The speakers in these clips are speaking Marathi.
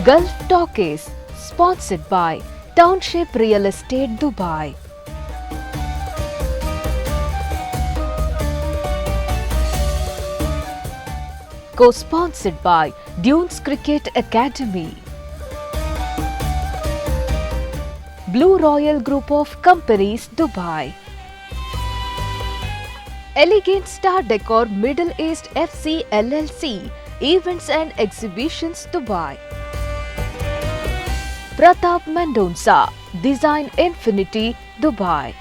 Gulf Talkies, sponsored by Township Real Estate Dubai. Co-sponsored by Dunes Cricket Academy. Blue Royal Group of Companies, Dubai. Elegant Star Decor Middle East FC LLC, Events and Exhibitions, Dubai. Pratap Mendonca, Design Infinity, Dubai.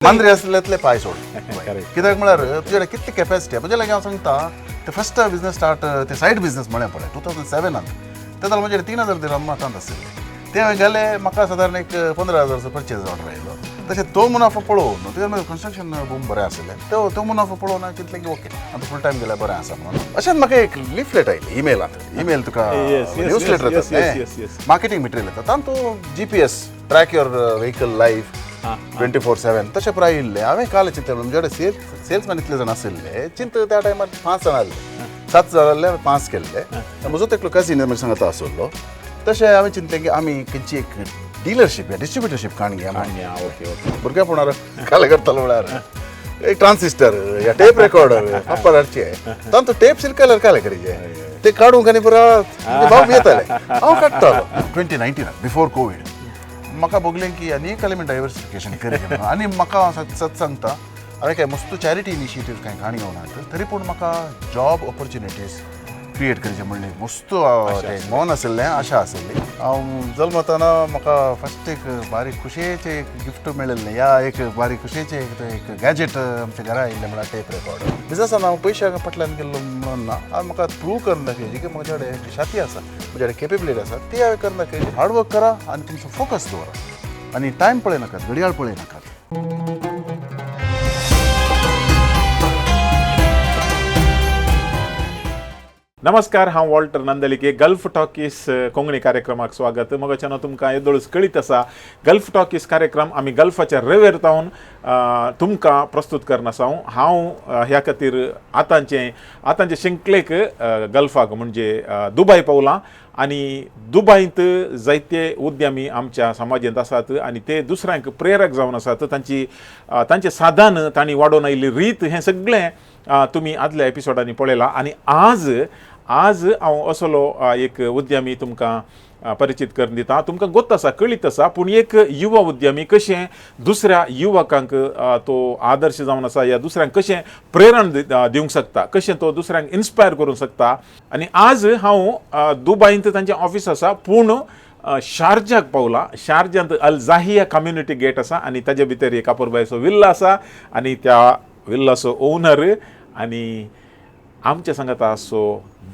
Mandrem असल्यातले पाय सोड कित्याक म्हळ्यार तुजे कडेन कितली कॅपॅसिटी म्हणजे लायक हांव सांगता ते फर्स्ट बिजनेस स्टार्ट ते सायड बिजनेस म्हळें पळय 2007 ते जाल्यार म्हणजे 3000 दिरहम अकाउंट आसले ते हांवें गेले म्हाका सादारण एक 15,000 परचेज ऑर्डर आयलो तशें तो मुनाफो पळोवन तुजें कन्स्ट्रक्शन बूम बरें आसलें तो मुनाफो पळोवन हांवें चिंतलें की ओके आतां फूल टायम गेल्यार बरें आसा म्हणून अशेंच म्हाका एक लिफलेट आयली ईमेल तुका न्यूज लेटर येता मार्केटींग मटेरियल येता तातूंत GPS track your vehicle life 24/7 तशें पुराय येयल्ले हांवें काल चिंतलें म्हणजे कडेन सेल्समॅन इतले जाण आशिल्ले चिंत त्या टायमार 5 जाण आसले 7 जाण आसले 5 केल्ले म्हजो एकलो कझिन म्हणजे सांगता आसलो तशें हांवें चिंतलें की आमी खंयची एक डिलरशीप या डिस्ट्रिब्युटरशीप काण घेया ओके भुरगेपणार काल करतालो म्हळ्यार एक ट्रान्सिस्टर या टेप रेकॉर्डर पापडारचे तांतू टेप सिल्कलर काले करीचे ते काडूंक आनी परत भाव येताले हांव काडटालो 2019 बिफोर कोवीड म्हाका बगलें की आनी एलिमेंट डायवर्सिफिकेशन करी आनी म्हाका सत सांगता हांवें काय मस्त चॅरिटी इनिशिएटिव्ह कांय काणी घेवनात तरी पूण म्हाका जॉब ऑपॉर्च्युनिटीज क्रिएट करचें म्हणलें मस्त मन आशिल्लें आशा आशिल्ली हांव जल्मताना म्हाका फस्ट एक बारीक खुशयेचें एक गिफ्ट मेळिल्लें या एक बारीक खुशयेचें एक गॅजेट आमच्या घरा आयिल्लें म्हळ्यार टेप रेकॉर्डर बिजनसान हांव पयशा फाटल्यान गेल्लो म्हणून ना हांवें म्हाका प्रूव करून दाखयची की म्हजे कडेन छाती आसा म्हजे कडेन केपेबिलिटी आसा ती हांवें करून दाखयची हार्डवर्क करा आनी तुमचो फोकस दवरा आनी टायम पळय नाकात घडयाळ पळय नाकात नमस्कार हांव वॉल्टर नंदलिके गल्फ टॉकीस कोंकणी कार्यक्रमाक स्वागत मगच्यान तुमकां येदोळूच कळीत आसा गल्फ टॉकीस कार्यक्रम आमी गल्फाच्या रेवेर तावन तुमकां प्रस्तूत करन आसा हांव ह्या खातीर आतांचे शिंकलेक गल्फाक म्हणजे दुबय पावलां आनी दुबयंत जायते उद्यमी आमच्या समाजांत आसात आनी ते दुसऱ्यांक प्रेरक जावन आसात तांचे साधन तांणी वाडोवन आयिल्ली रीत हें सगळें तुमी आदल्या एपिसोडांनी पळयलां आनी आज हांव असलो एक उद्यमी तुमकां परिचित करून दिता तुमकां गोत आसा कळीत आसा पूण एक युवा उद्यमी कशें दुसऱ्या युवकांक तो आदर्श जावन आसा या दुसऱ्यांक कशें प्रेरण दिवंक शकता कशें तो दुसऱ्यांक इन्स्पायर करूंक शकता आनी आज हांव दुबयंत तांचें ऑफिस आसा पूण शारजाक पावला शारजांत अल जाहिया कम्युनिटी गेट आसा आनी ताजे भितर एक अपुरबायचो विल्ला आसा आनी त्या विल्लाचो ओनर आनी आमच्या सांगाता असो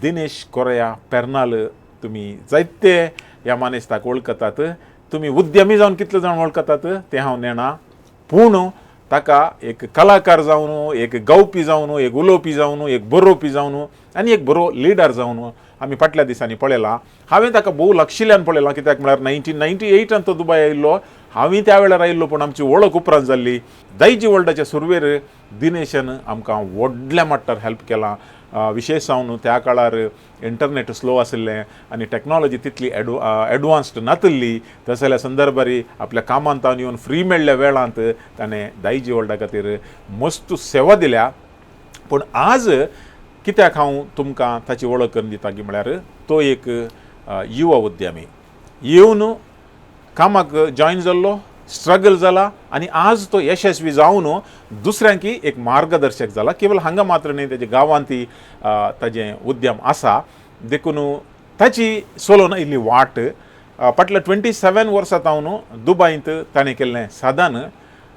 दिनेश कोरेया पेर्नाल तुमी जायते ह्या मानेस्ताक वळखतात तुमी उद्यमी जावन कितले जाण वळखतात ते हांव नेणा पूण ताका एक कलाकार जावन एक गावपी जावन एक उलोवपी जावन एक बरोवपी जावन आनी एक बरो लिडर जावन आमी फाटल्या दिसांनी पळयला हांवें ताका भोव लागशिल्ल्यान पळयलां कित्याक म्हळ्यार 1998 तो दुबय आयिल्लो हांवें त्या वेळार आयिल्लो पूण आमची वळख उपरांत जाल्ली. दायजी वर्ल्डाच्या सुरवेर दिनेशान आमकां व्हडल्या मट्टार हेल्प केलां. विशेश जावन त्या काळार इंटरनेट स्लो आशिल्लें आनी टॅक्नॉलॉजी तितली एडवान्स्ड नासली. तसल्या संदर्भारी आपल्या कामांत तावन येवन फ्री मेळ्ळ्या वेळांत ताणें दायजी वर्ल्डा खातीर मस्त सेवा दिल्या. पूण आज कित्याक हांव तुमकां ताची वळख करून दिता की म्हळ्यार तो एक युवा उद्यमी येवन कामाक जॉयन जाल्लो, स्ट्रगल जाला आनी आज तो यशस्वी जावन दुसऱ्यांकी एक मार्गदर्शक जाला. केवळ हांगा मात्र न्ही, तेजे गांवांतय ताजें उद्यम आसा. देखून ताची सोलोन इल्ली वाट फाटल्या 27 वर्सां तावन दुबयंत ताणें केल्लें साधन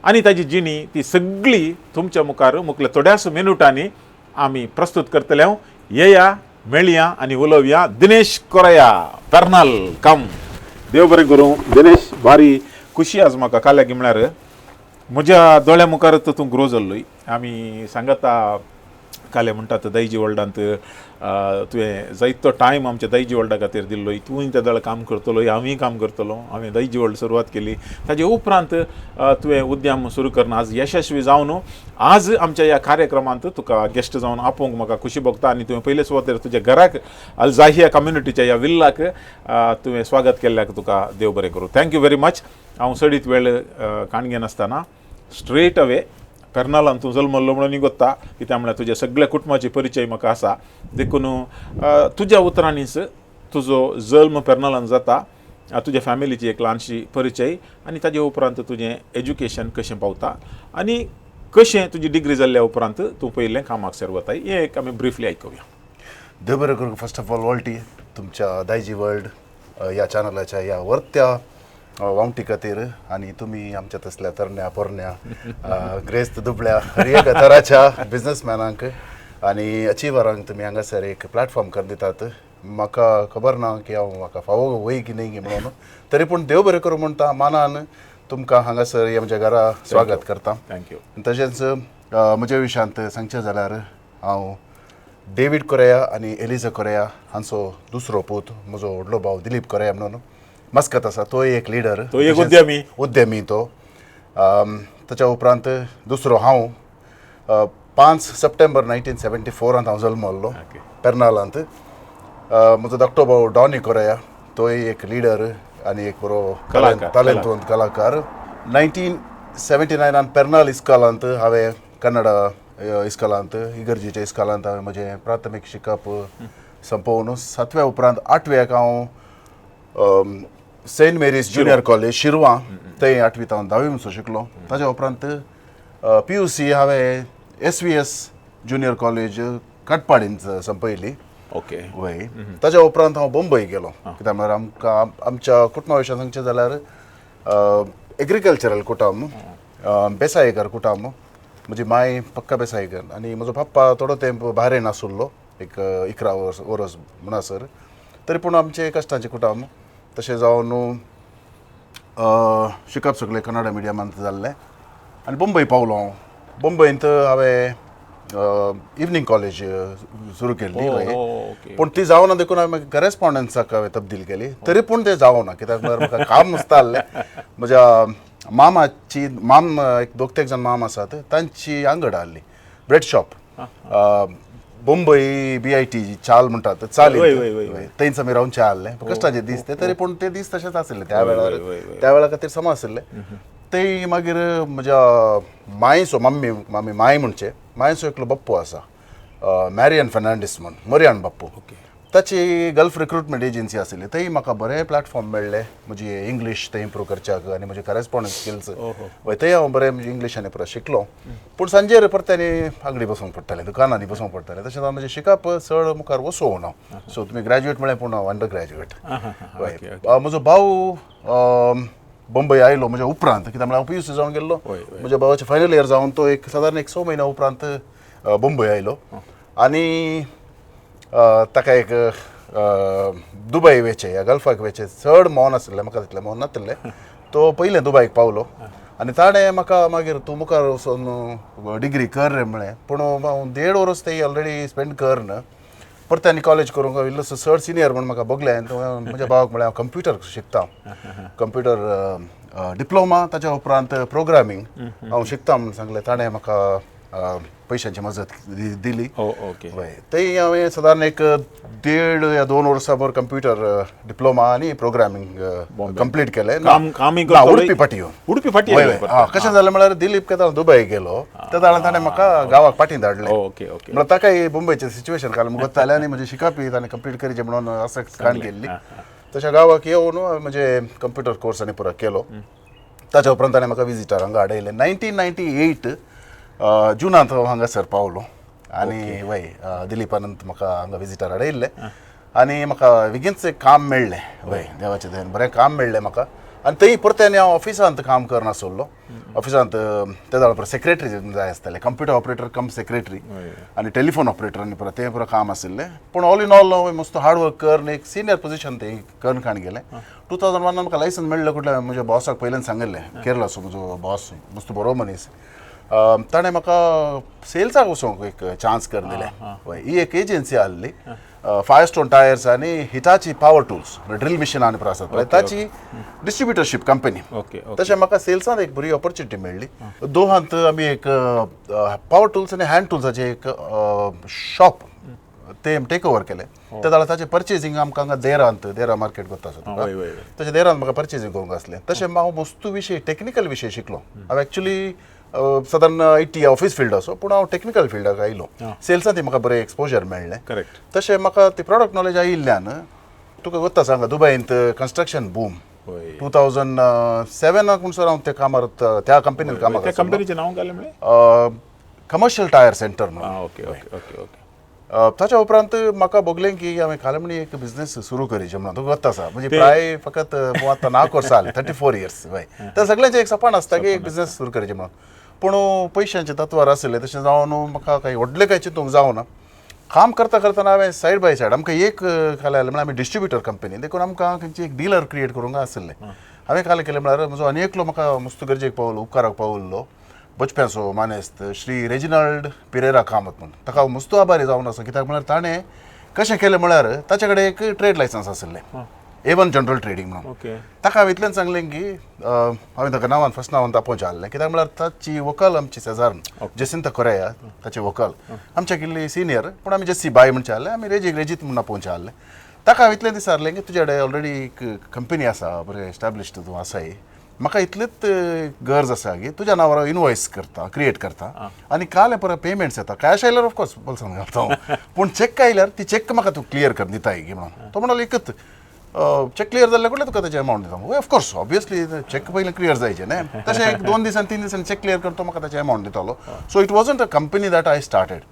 आनी ताजी जिणी ती सगळी तुमच्या मुखार मुखल्या थोड्याच मिनटांनी आमी प्रस्तुत करतले. येया, मेळया आनी उलोवया. दिनेश कोरया, पर्नाल, कम. देव बरें करूं. दिनेश, भारी खुशी आज म्हाका काल्याक म्हळ्यार म्हज्या दोळ्या मुखारच तूं ग्रो जाल्लोय. आमी सांगता काले म्हणटात दायजी वर्ल्डांत तुवें जायतो टायम आमच्या दायजी वर्ल्डा खातीर दिल्लोय. तुवें त्या दळ काम करतलो, हांवूय काम करतलो. हांवें दायजी वर्ल्ड सुरवात केली. ताजे उपरांत तुवें उद्यम सुरू करून आज यशस्वी जावन आज आमच्या ह्या कार्यक्रमांत तुका गेस्ट जावन आपोवंक म्हाका खुशी भोगता. आनी तुवें पयले सुवातेर तुज्या घराक अल जाहिया कम्युनिटीच्या ह्या विल्लाक तुवें स्वागत केल्ल्याक तुका देव बरें करूं. Thank you very much. हांव सडीत वेळ काणगे नासतना स्ट्रेट अवे पर्नालान तूं जल्मल्लो म्हणून गोत्ता, कित्याक म्हळ्यार तुज्या सगळ्या कुटुंबाचे परिचय म्हाका आसा. देखून तुज्या उतरांनीच तुजो जल्म पर्नालान जाता, तुज्या फॅमिलीची एक ल्हानशी परिचय आनी ताजे उपरांत तुजें एज्युकेशन कशें पावता आनी कशें तुजी डिग्री जाल्ल्या उपरांत तूं पयलें कामाक सरवताय हें एक आमी ब्रिफली आयकुया. देव बरें करूं. फर्स्ट ऑफ ऑल वॉल्टी तुमच्या दायजी वर्ल्ड ह्या चॅनलाच्या ह्या वर्त्या वावटी खातीर आनी तुमी आमच्या तसल्या तरण्या पोरण्या ग्रेस्त दुबळ्या हर एक तराच्या बिझनसमॅनांक आनी अचिवरांक तुमी हांगासर एक प्लॅटफॉर्म करून दितात. म्हाका खबर ना की हांव म्हाका फावो वय की न्ही म्हणून, तरी पूण देव बरें करूं म्हणटा मानान तुमकां हांगासर ह्या म्हज्या घरा स्वागत करता. थँक्यू. तशेंच म्हज्या विशयांत सांगचें जाल्यार हांव डेविड कोरेया आनी एलिझा कोरेया हांचो दुसरो पूत, म्हजो व्हडलो भाव दिलीप कोरेया म्हणून मस्कत आसा. तो एक लिडर, तो एक उद्यमी तो. ताच्या उपरांत दुसरो हांव 5 सप्टेंबर 1974 हांव जल्मल्लो पेर्नालांत. म्हजो धाकटो भाव डॉनी कोरेया, तोय एक लिडर आनी एक बरो तालेंतवंत कलाकार. 1979 पेर्नाल इस्कॉलांत हांवें कन्नडा इस्कॉलांत इगर्जेच्या इस्कॉलांत हांवें म्हजें प्राथमीक शिकप संपोवन 7व्या उपरांत 8व्याक हांव सेंट मेरीज ज्युनियर कॉलेज शिरवां थंय 8वी हांव 10वी म्हणसर शिकलो. ताच्या उपरांत PUC हांवें SVS ज्युनियर कॉलेज काटपाडीन संपयली. ओके. वय ताच्या उपरांत हांव बंबय गेलो, कित्याक म्हळ्यार आमकां आमच्या कुटुंबा विशयां सांगचें जाल्यार एग्रिकल्चरल कुटुंब, बेसायकार कुटुंब. म्हजी माय पक्का बेसायकार आनी म्हजो पप्पा थोडो तेंप भायर आसुल्लो, एक 11 वर्स म्हणसर. तरी पूण आमचें कश्टाचें कुटुंब. तशें जावन शिकप सगळें कन्नडा मिडियमांत जाल्लें आनी बंबय पावलो हांव. बंबयंत हांवें इवनिंग कॉलेज सुरू केल्ली, पूण ती जावना. देखून हांवें करॅस्पॉन्डन्साक हांवें तब्दील केली, तरी पूण तें जावना. कित्याक म्हळ्यार म्हाका काम आसता आसलें. म्हज्या मामाची एक 2-3 जाण माम आसात, तांची आंगड आहली ब्रेड शॉप. बंबई BIT चाल म्हणटात चाली, थंयच आमी रावन च्या आहले. कश्टाचे दीस ते, तरी पूण ते दीस तशेंच आशिल्ले त्या वेळा खातीर सम आशिल्ले. ते मागीर म्हज्या मायेचो मामी माय म्हणचे मायेचो एकलो बाप्पू आसा, मॅरियन फर्नांडीस म्हूण, मोरियान बाप्पू. ताची गल्फ रिक्रुटमेंट एजन्सी आशिल्ली. थंय म्हाका बरें प्लॅटफॉर्म मेळ्ळें म्हजी इंग्लीश थंय इम्प्रूव करच्याक आनी म्हजे करॅस्पॉन्डन्स स्किल्स. हय, थंय हांव बरें म्हणजे इंग्लीश आनी परत शिकलो. पूण सांजेर परत्यांनी आंगडी बसूंक पडटालें, दुकानांनी बसूंक पडटालें. तशेंच हांव म्हजें शिकप चड मुखार वचों ना. सो तुमी ग्रॅज्युएट म्हळें पूण हांव अंडर ग्रॅज्युएट. हय, म्हजो भाव बंबय आयलो म्हज्या उपरांत, कित्याक म्हळ्यार हांव PUC जावन गेल्लो. म्हज्या भावाचें फायनल इयर जावन तो एक सादारण 6 म्हयन्या उपरांत बंबय आयलो. आनी ताका एक दुबय वेचे या गल्फाक वेचे चड मोन आसलें, म्हाका तितलें मोन नासलें. तो पयलें दुबयक पावलो आनी ताणें म्हाका मागीर तूं मुखार वचून डिग्री कर रे म्हळें. पूण हांव 1.5 वर्स थंय ऑलरेडी स्पेंड करन. परत कॉलेज करूंक इल्लोसो चड सिनियर म्हूण म्हाका बगले म्हज्या भावाक म्हळ्यार हांव कंप्युटर शिकता कंप्युटर डिप्लोमा ताच्या उपरांत प्रोग्रामींग हांव शिकता म्हणून सांगलें ताणें म्हाका पैशांची मजत दिली ते हांवें सादारण एक 1.5 या 2 वर्सां भर कंप्युटर डिप्लोमा आनी प्रोग्रामींग कंप्लीट केलें उडपी फाटी कशें जालें म्हळ्यार दिलीप केदार दुबय गेलो त्या दारान ताणें म्हाका गांवाक फाटीं धाडलें म्हळ्यार ताकाय मुंबयचें सिच्युएशन काल मुगत जालें आनी म्हजें शिकापी ताणें कंप्लीट करीचें म्हणून आसक्त काण गेल्ली तशें गांवाक येवन म्हणजे कंप्युटर कोर्स आनी पुरो केलो ताच्या उपरांत ताणें म्हाका विजिटर हांगा हाडयलें 1998 जुनांत हांगासर पावलो आनी वय दिलीपानंत म्हाका हांगा विजिटर हाडयल्लें आनी म्हाका बेगीनच एक काम मेळ्ळें वय देवाचें दयेन बरें काम मेळ्ळें म्हाका आनी थंय परतें हांव ऑफिसांत काम करनासलो ऑफिसांत त्या जाणां सेक्रेटरी जाय आसतालें कंप्युटर ऑपरेटर कम सेक्रेटरी आनी टेलिफोन ऑपरेटर आनी परत तें पुरो काम आशिल्लें पूण ऑल इन ऑल हांवें मस्त हार्ड वर्क करून एक सिनियर पोजिशन थंय कोनकानी गेलें 2001 म्हाका लायसन्स मेळ्ळें कुठल्या म्हज्या बॉसाक पयल्यान सांगिल्लें केरळाचो म्हजो बॉस मस्त बरो मनीस ताणें म्हाका सेल्साक वचोंक एक चान्स कर दिलें ही एक एजन्सी आहली फायरस्टोन टायर्स आनी हिटाची पावर टूल्स ड्रील मिशिनां पुरो आसात पळय ताची डिस्ट्रिब्युटरशीप कंपनी तशें म्हाका सेल्सांत एक बरी ऑपॉर्च्युनिटी मेळ्ळी दोहांत आमी एक पावर टूल्स आनी हँड टूल्साचें एक शॉप ते टेक ओवर केलें त्या जाल्यार ताचें पर्चेसींग आमकां हांगा देरा मार्केट करता तशें देरांत म्हाका पर्चेसींग करूंक आसलें तशें हांव वस्तू विशय टेक्निकल विशय शिकलो हांव एक्चुली सादारण IT ऑफिस फिल्ड असो पूण हांव टेक्निकल फिल्डाक आयलो सेल्सांत म्हाका बरें एक्सपोजर मेळ्ळें तशें म्हाका ती प्रॉडक्ट नॉलेज आयिल्ल्यान तुका वता सांगा दुबयंत कन्स्ट्रक्शन बूम 2007 म्हणसर हांव त्या कामार त्या कंपनींत कामाक कंपनीचें नांव काय म्हणलें कमर्शियल टायर सेंटर म्हणून ताच्या उपरांत म्हाका बगलें की हांवें खालमणी एक बिझनेस सुरू करीचें म्हणून तुका वता आसा म्हणजे प्राय फकत आतां 9 वर्सां जालीं 34 इयर्स वय त्या सगळ्यांचें एक सपन आसता की एक बिझनेस सुरू करचें म्हणून पूण पयशांचें तत्वार आसलें तशें जावन म्हाका काही व्हडलें कांय चिंतूंक जावना काम करता करतना हांवें सायड बाय सायड आमकां एक खालें म्हळ्यार आमी डिस्ट्रिब्युटर कंपनी देखून आमकां खंयची एक डीलर क्रिएट करूंक आसलें हांवें खालें केलें म्हळ्यार म्हजो आनी एकलो म्हाका मस्त गरजेक पावलो उपकाराक पावल्लो बचप्याचो मानेस्त श्री रेजिनाल्ड पिरेरा कामत म्हणून ताका हांव मस्त आभारी जावन आसा कित्याक म्हळ्यार ताणें कशें केलें म्हळ्यार ताचे कडेन एक ट्रेड लायसन्स आशिल्लें A1 जनरल ट्रेडिंग म्हणून ताका हांवें इतल्यान सांगलें की हांवें ताका फर्स्ट नांवान तापोवचें जाल्लें कित्याक म्हळ्यार ताची व्हंकल आमची शेजारन जेसिंता कोरेया ताची व्हंकल आमच्या गिल्ली सिनियर पूण आमी जेसी बाय म्हणचे जाल्ले आमी रेजीत म्हूण आपोवचें जाल्लें ताका हांवें इतलें विचारलें की तुजे कडेन ऑलरेडी एक कंपनी आसा बरें एस्टाब्लिश्ड तूं आसाय म्हाका इतलेंच गरज आसा की तुज्या नांवार इनवॉयस करता क्रिएट करता आनी काल परत पेमेंट्स येता कॅश आयल्यार ऑफकोर्स बोल्सान घालता पूण चॅक आयल्यार ती चॅक म्हाका तूं क्लियर कर दिताय की म्हणून तो म्हणलो एकच चेक क्लियर जाल्ले कुठले तुका ताचे अमावंट दिता ऑफकोर्स ऑब्वियसली चेक पयलीं क्लियर जायचें न्हय तशें एक 2 दिसान 3 दिसांनी चेक क्लियर करता म्हाका ताचे अमावंट दितालो so it wasn't a company that I started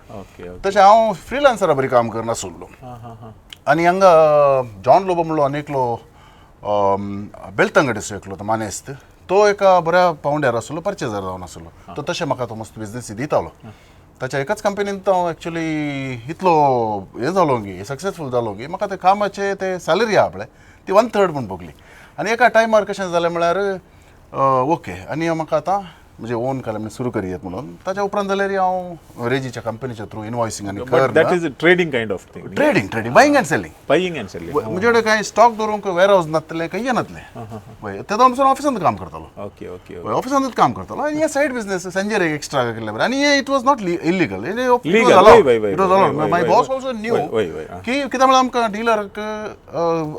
तशें हांव फ्रिलान्सरा बरी काम करनासलो आनी हांगा जॉन लोबो म्हणलो आनीकलो बेल्तंगडीचो एकलो तो मानेस्त तो एका बऱ्या पावंड्यार आसलो परचेजर जावन आसलो तो तशें म्हाका तो मस्त बिझनेस दितालो ताच्या एकाच कंपनींत हांव एक्चुली इतलो हें जालो की सक्सेसफूल जालो की म्हाका ते कामाचे ते सॅलरी आहा पळय ती 1/3 म्हूण पगली आनी एका टायमार कशें जालें म्हळ्यार ओके आनी म्हाका आतां म्हणजे ओन काल सुरू करीत म्हणून ताच्या उपरांत जाल्यार हांव रेजीच्या कंपनीच्या थ्रू इनवॉयसिंग आनी that is trading kind of thing trading buying end selling म्हणजे कडेन कांय स्टॉक दवरूंक वेअरहावस नासलें काही नासलें ते जावन ऑफिसांत काम करतालो ऑफिसांतूच काम करतालो आनी हे सायड बिझनेस संजेर एक एक्स्ट्रा केल्ले बरें आनी it was not illegal my boss also new की कित्याक म्हळ्यार आमकां डीलराक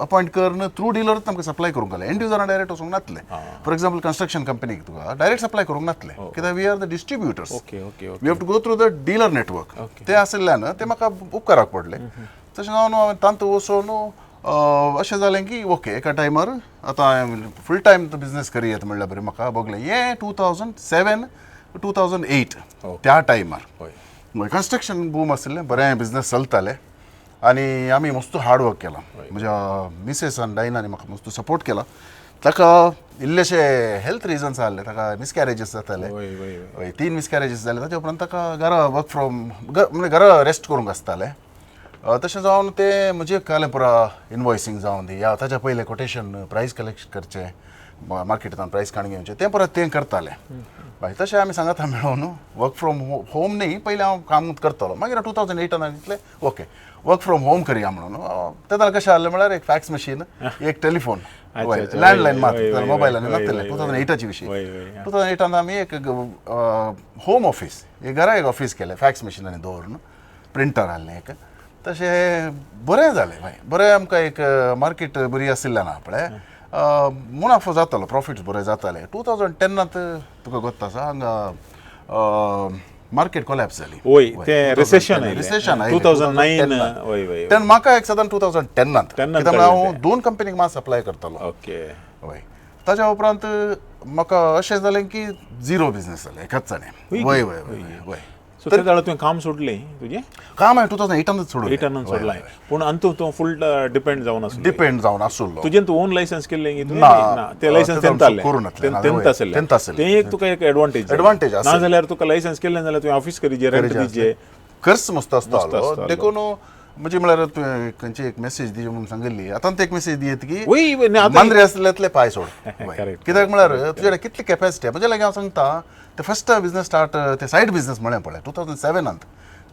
अपॉयंट करून थ्रू डीलरच आमकां सप्लाय करूंक जालें एंड युजरांक डायरेक्ट वचूंक नासलें फॉर एक्झाम्पल कन्स्ट्रक्शन कंपनीक तुका डायरेक्ट सप्लाय करूंक नासलें कित्याक we are the distributors we have to go through the dealer network ते आशिल्ल्यान ते म्हाका उपकाराक पडले तशें जावन हांवें तांत वचून अशें जालें की ओके एका टायमार आतां फूल टायम तो बिझनेस करीत म्हणल्यार बरें म्हाका बगलें हें 2007 2008 त्या टायमार कन्स्ट्रक्शन बूम आशिल्लें बरें बिझनेस चलतालें आनी आमी मस्त हार्ड वर्क केला म्हज्या मिसेसान डायनानी म्हाका मस्त सपोर्ट केला ताका इल्लेशे हेल्थ रिजन्स आहले ताका मिसकॅरेजीस जाताले 3 मिसकॅरेजीस जाले ताच्या उपरांत ताका घरा वर्क फ्रॉम म्हणजे घरा रेस्ट करूंक आसतालें तशें जावन ते म्हजें कालें पुरा इनवॉयसिंग जावन दी या ताच्या पयलें कोटेशन प्रायस कलेक्ट करचें मार्केटांत प्रायस काण घेवचें तें परत तें करतालें बाय तशें आमी सांगाता मेळोन वर्क फ्रॉम होम न्ही पयलीं हांव काम करतालो मागीर 2008 चिंतलें ओके वर्क फ्रॉम होम करया म्हणून ते जाल्यार कशें जालें म्हळ्यार एक फॅक्स मशीन एक टेलिफोन लँडलायन मात मोबायलांनी नासलें 2008ची विशीं 2008 आमी एक होम ऑफिस एक घरा एक ऑफिस केलें फॅक्स मशिनांनी दवरून प्रिंटर हाडलें एक तशें बरें जालें भाय बरें आमकां एक मार्केट बरी आशिल्ल्यान आपळे मुनाफो जातालो प्रॉफिट्स बरे जाताले 2010 तुका गोत्ता आसा हांगा मार्केट कोलॅप्स जाली वय ते रिसेशन 2009 तेन्ना म्हाका एक सदां 2010 कित्याक हांव 2 कंपनीक मात सप्लाय करतालो ओके वय ताच्या उपरांत म्हाका अशें जालें की झिरो बिझनेस जालें एकाच जाणें वय वय वय वय सो त्या वेळा तुवें काम सोडलें तुजें काम हांवें 2008 सोडलें 8 सोडलां पूण अंतू तूं फुल डिपेंड जावन आसलो डिपेंड जावन आसलो तुजें तूं ओन लायसन्स केल्लें की ना ते लायसन्स tenth आसलें तें एक तुका एक एडवांटेज ना जाल्यार तुका लायसन्स केल्लें जाल्यार तुवें ऑफिस करीचे रेंट दिचे खर्च मस्त आसतालो देखून म्हणजे म्हळ्यार तुवें खंयची एक मेसेज दी म्हणून सांगिल्ली आतां एक मेसेज दियत की मांद्रे आसलेतले पाय सोड कित्याक म्हळ्यार तुजे कितली कॅपॅसिटी म्हणजे लागी हांव सांगता ते फर्स्ट बिझनेस स्टार्ट ते सायड बिझनेस म्हळें पळय 2007 ते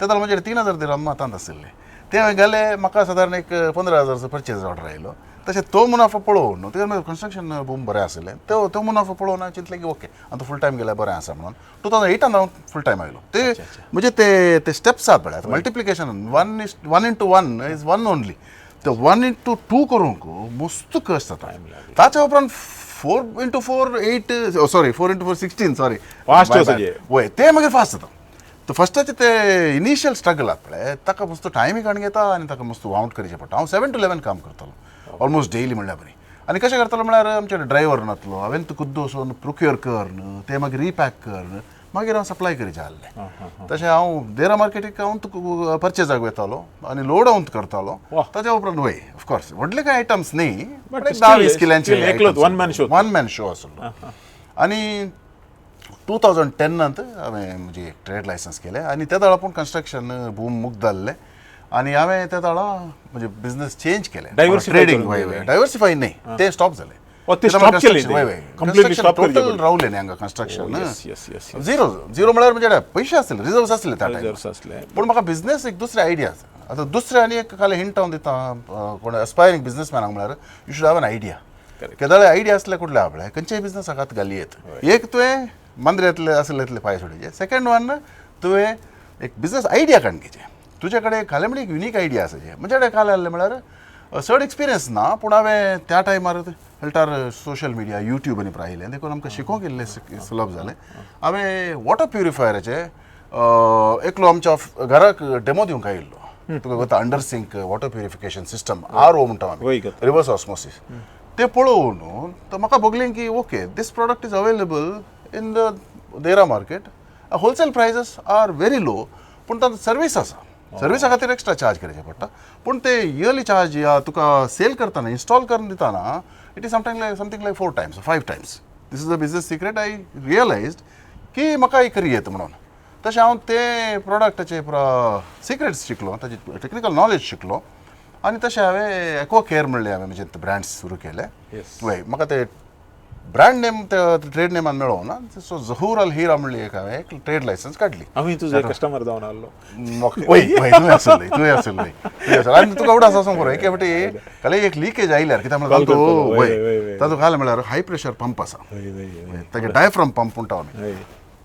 जाल्यार म्हणजे 3000 दिरहम मातांत आशिल्ले ते हांवें गेले म्हाका सादारण एक 15,000 परचेज ऑर्डर आयलो तशें तो मुनाफो पळोवन न्हू कन्स्ट्रक्शन बूम बरें आशिल्लें तो मुनाफो पळोवन हांवें चिंतलें की ओके आतां फूल टायम गेल्यार बरें आसा म्हणून 2008 हांव फूल टायम आयलो ते म्हणजे ते स्टेप्स आहात पळय मल्टिप्लिकेशन 1:1 इज 1 ओन्ली ते 1:2 करूंक मस्त कश्ट जाता ताच्या उपरांत 4:4 8 सॉरी 4:4 16 सॉरी फास्ट वय ते मागीर फास्ट जाता तो फस्टाचे ते इनिशियल स्ट्रगल आहा पळय ताका मस्त टायमी काण घेता आनी ताका मस्त वाउंट करचें पडटा हांव 7 to 11 काम करतालो ऑलमोस्ट डेली म्हणल्यार बरी आनी कशें करतालो म्हळ्यार आमचे ड्रायव्हर नासलो हांवें तो खुद्द वचून प्रोक्युअर कर ते मागीर रिपॅक कर मागीर हांव सप्लाय करीचें आहलें तशें हांव देरा मार्केटीक हांव परचेजाक वयतालो आनी लोड हांव करतालो ताच्या उपरांत वय ऑफकोर्स व्हडले कांय आयटम्स न्ही 10-20 किल्यांचे वन मॅन शो आसलो आनी 2010 हांवें म्हणजे एक ट्रेड लायसन्स केलें आनी त्या वेळा पूण कन्स्ट्रक्शन बूम मुक्त जाल्लें आनी हांवें त्या वेळा म्हणजे बिझनेस चेंज केलें ट्रेडींग डायवर्सिफाय न्ही ते स्टॉप जालें टोटल रावलें न्ही हांगा कन्स्ट्रक्शन झिरो म्हळ्यार म्हणजे पयशे आसले रिजर्व्स आसले त्या टायमार पूण म्हाका बिझनेस एक दुसरे आयडियाज आतां दुसरे आनी एक खाली हिंट हांव दिता कोण एस्पायरींग बिझनेसमॅनाक म्हळ्यार you should have an idea केदाळे आयडिया आसले कुठले आपले खंयच्याय बिझनेसाक हात घाली येत एक तुवें मांद्रेतले आसलेतले पांय सोडीचे सेकंड वन तुवें एक बिझनेस आयडिया काडून घेवचें तुजे कडेन खाले म्हणजे एक युनीक आयडिया आसाचे म्हणजे कडेन खाले आहले म्हळ्यार चड एक्सपिरियन्स ना पूण हांवें त्या टायमार हेल्टार सोशल मिडिया यूट्यूब आनी पळयलें देखून आमकां शिकोवंक इल्लें सुलभ जालें हांवें वॉटर प्युरिफायराचे एकलो आमच्या घराक डेमो दिवंक आयिल्लो तुका कोता under sink water purification system RO म्हणटा आमी रिवर्स ऑस्मोसिस ते पळोवन म्हाका बगलें की okay this product is available in the देरा market wholesale prices are very low पूण तांचो सर्वीस आसा सर्विसा खातीर एक्स्ट्रा चार्ज करचें पडटा पूण ते इयरली चार्ज या तुका सेल करतना इन्स्टॉल करून दितना it is something like 4 times 5 times this is a business secret I realised की म्हाका करी येता म्हणून तशें हांव ते प्रॉडक्टाचे सिक्रेट्स शिकलो ताची टेक्निकल नॉलेज शिकलो आनी तशें हांवें एको केअर म्हणलें हांवें म्हणजे ब्रँड्स सुरू केले वय म्हाका ते ब्रँड नेम ट्रेड नेमान मेळों ना सो झहूर अल हिरा म्हणली एक हांवें एक ट्रेड लायसन्स काडली हांवें तुजो कस्टमर जावन आहलो वय तुवें आसलें आनी तुका उडास आसूंक पुरो एके फावटी खाली एक लिकेज आयल्यार कित्याक म्हळ्यार वय तातूंत घालें म्हळ्यार हाय प्रेशर पंप आसा तागे डायफ्राम पंप म्हणटा आमी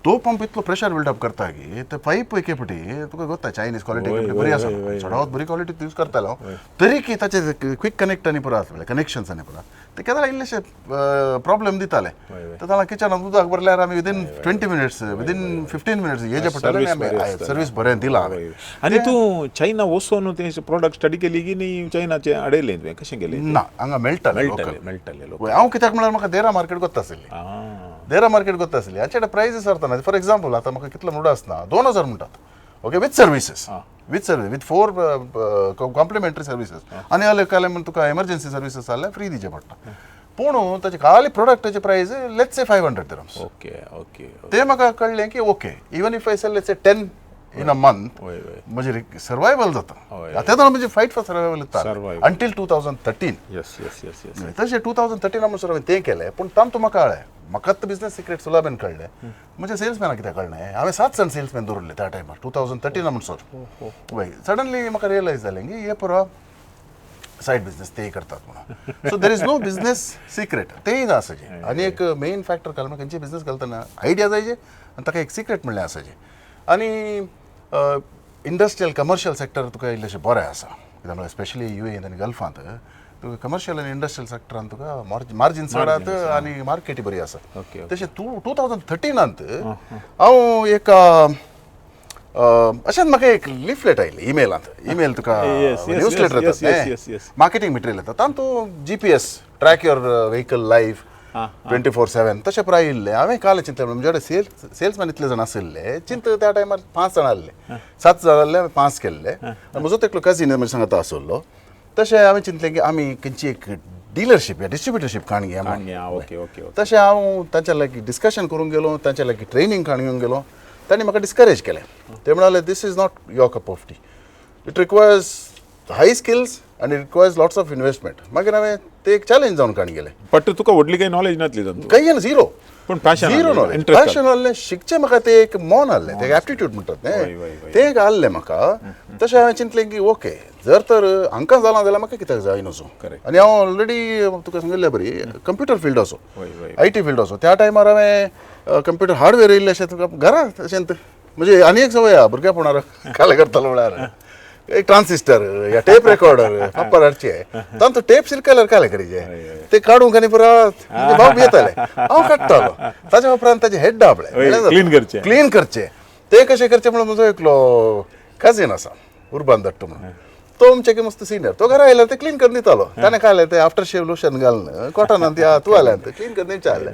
तो पंप इतलो प्रेशर बिल्डअप करता की ते पाईप एके फावटी तुका गोत्ता चायनीज क्वॉलिटी बरी आसा चडावत बरी क्वॉलिटी यूज करतालो तरी की ताचे क्विक कनेक्ट आनी पुरो आसले कनेक्शन्स आनी पुरो ते केन्ना इल्लेशे प्रॉब्लेम दिताले तर ताका किचनांत उदक भरल्यार आमी विदीन 20 minutes विदीन 15 minutes हेजे पडटाले सर्वीस बरें दिला आनी तूं चायना वचून ते प्रॉडक्ट स्टडी केली की न्ही चायनाचे आडयलें तुवें कशें केलें ना हांगा मेळटाले हांव कित्याक म्हळ्यार म्हाका देरा मार्केट गोत्ता आसली देरा मार्केट गोत्ता आसली हाचे प्रायसीस आसतना फॉर एक्झाम्पल आतां म्हाका कितलो म्हणटा आसतना 2000 म्हणटात okay with services with 4 complimentary services आनी जाल्यार काले म्हण तुका एमर्जन्सी सर्विसीस जाल्यार फ्री दिवचे पडटा पूण ताचे खाली प्रोडक्टाचे प्रायस लेट्स से 500 dirhams ओके ते म्हाका कळलें की okay even if I sell let's say 10 in a month म्हणजे सर्वायवल जाता तेदोळ म्हणजे फायट फॉर सर्वायवल जाता until 2013 yes yes yes yes तशें 2013 म्हणसर हांवें तें केलें पूण तांतू म्हाका कळ्ळें म्हाकाच बिझनेस सिक्रेट सुलाबेन कळ्ळें म्हणजे सेल्समॅनाक कितें कळ्ळें हांवें 7 जण सेल्समॅन दवरले त्या टायमार 2013 म्हणसर वय सडनली म्हाका रियलायज जालें की हे पुरो सायड बिझनेस तेय करतात म्हणून so there is no business secret तेय ना आसाचे आनी एक मेन फॅक्टर घालून खंयचे बिझनेस घालतना आयडिया जायचे आनी ताका एक सिक्रेट म्हणलें आसाचें आनी इंडस्ट्रियल कमर्शियल सेक्टर तुका इल्लेशें बरें आसा कित्याक म्हळ्यार स्पेशली UAE आनी गल्फांत तुका कमर्शियल आनी इंडस्ट्रियल सेक्टरान तुका मार्जिन चडात आनी मार्केटी बरी आसा तशें 2013 हांव एक अशेंच म्हाका एक लिफलेट आयली ईमेल तुका न्यूज लेटर येता मार्केटिंग मटेरियल येता तातूंत GPS track your vehicle life 24/7 तशें पुरो आयिल्लें हांवें काल चिंतलें म्हणजे सेल्समॅन इतले जाण आशिल्ले चिंत त्या टायमार 5 जाण आसले 7 जाण आसले 5 केल्ले आनी म्हजो एकलो कझीन म्हणजे सांगता आसलो तशें हांवें चिंतलें की आमी खंयची एक डिलरशीप या डिस्ट्रिब्युटरशीप काण घेया तशें हांव तांच्या लागीं डिस्कशन करूंक गेलो तांच्या लागीं ट्रेनींग काण घेवंक गेलो तांणी म्हाका डिस्करेज केलें ते म्हणाले this is not your cup of tea it requires high skills आनी it requires lots of investment मागीर हांवें ते एक चॅलेंज जावन काण गेलें बट तुका व्हडली काही नॉलेज नासली काही ना झिरो पण पॅशन झिरो नॉलेज पॅशन आहलें शिकचें म्हाका ते एक मोन आहलें ते एप्टिट्यूड म्हणटात न्ही तें एक आहलें म्हाका तशें हांवें चिंतलें की ओके जर तर हांकां जालां जाल्यार म्हाका कित्याक जाय नजो आनी हांव ऑलरेडी तुका सांगिल्लें बरी कंप्युटर फील्ड असो IT फील्ड असो त्या टायमार हांवें कंप्युटर हार्डवेअर येयल्लें अशें तुका घरा तशेंत म्हणजे आनी एक सवय आहा भुरगेपणार काले करतालो म्हळ्यार एक ट्रान्सिस्टर या टेप रेकॉर्डर पाप्पा हाडचे तांतू टेप सिरकल्यार काले करीचे ते काडूंक आनी परत भाव येताले हांव काडटालो ताच्या उपरांत ताचे हेड आपले क्लीन करचे ते कशें करचे म्हणून म्हजो एकलो कझीन आसा उर्बान दट्ट म्हणून तो म्हणजे मस्त सिनियर तो घरा आयल्यार ते क्लीन करून दितालो ताणें काय ते आफ्टर शेव लोशन घालून कॉटनान त्या तुवाल्यान क्लीन करून विचारलें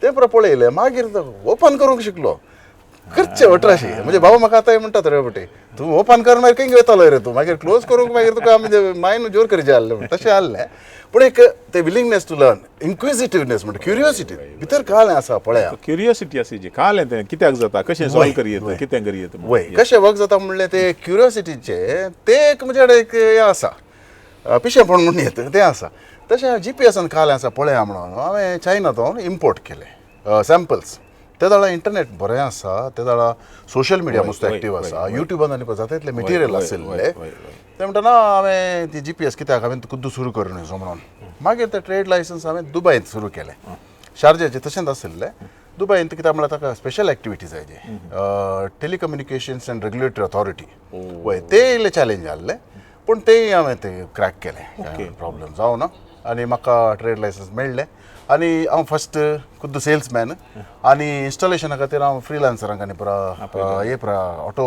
ते परत पळयलें मागीर ओपन करूंक शिकलो करचे अठराशे म्हणजे भाऊ म्हाका आतां म्हणटात रे बटे तूं ओपन कर मागीर खंय वतालो रे तूं मागीर क्लोज करूंक मागीर तुका आमी मायंड जोर करचें आहलें तशें आहलें पूण एक ते विलिंगनेस टू लर्न इन्क्विजिटिवनेस म्हणटा क्युरियोसिटी भितर कालें आसा पळया क्युरियोसिटी आसा जी कालें तें कित्याक जाता कशें सॉल्व करीत कितें करीत वय कशें वर्क जाता म्हणलें ते क्युरियोसिटीचे ते एक म्हणजे एक हें आसा पिशेपण म्हणून येता तें आसा तशें GPSन कालें आसा पळया म्हणून हांवें चायनातून इम्पोर्ट केले सॅम्पल्स ते जाल्यार इंटरनेट बरें आसा ते जाल्यार सोशल मिडिया मस्त एक्टीव आसा युट्यूबान आनी जाता तितले मटेरियल आशिल्ले ते म्हणटा हांवें ती GPS कित्याक हांवें खुद्द सुरू करूं नजो म्हणून मागीर ते ट्रेड लायसन्स हांवें दुबयत सुरू केलें शारजाचें तशेंच आशिल्लें दुबयन कित्याक म्हळ्यार ताका स्पेशल एक्टिविटीज जाय टेलिकम्युनिकेशन्स एंड रेग्युलेटरी ऑथॉरिटी वय ते इल्लें चॅलेंज आहलें पूण तेय हांवें ते क्रॅक केलें प्रॉब्लम जावना आनी म्हाका ट्रेड लायसन्स मेळ्ळें आनी हांव फस्ट खुद्द सेल्समॅन आनी इन्स्टॉलेशना खातीर हांव फ्रिलान्सरांक आनी पुरा हे पुरा ऑटो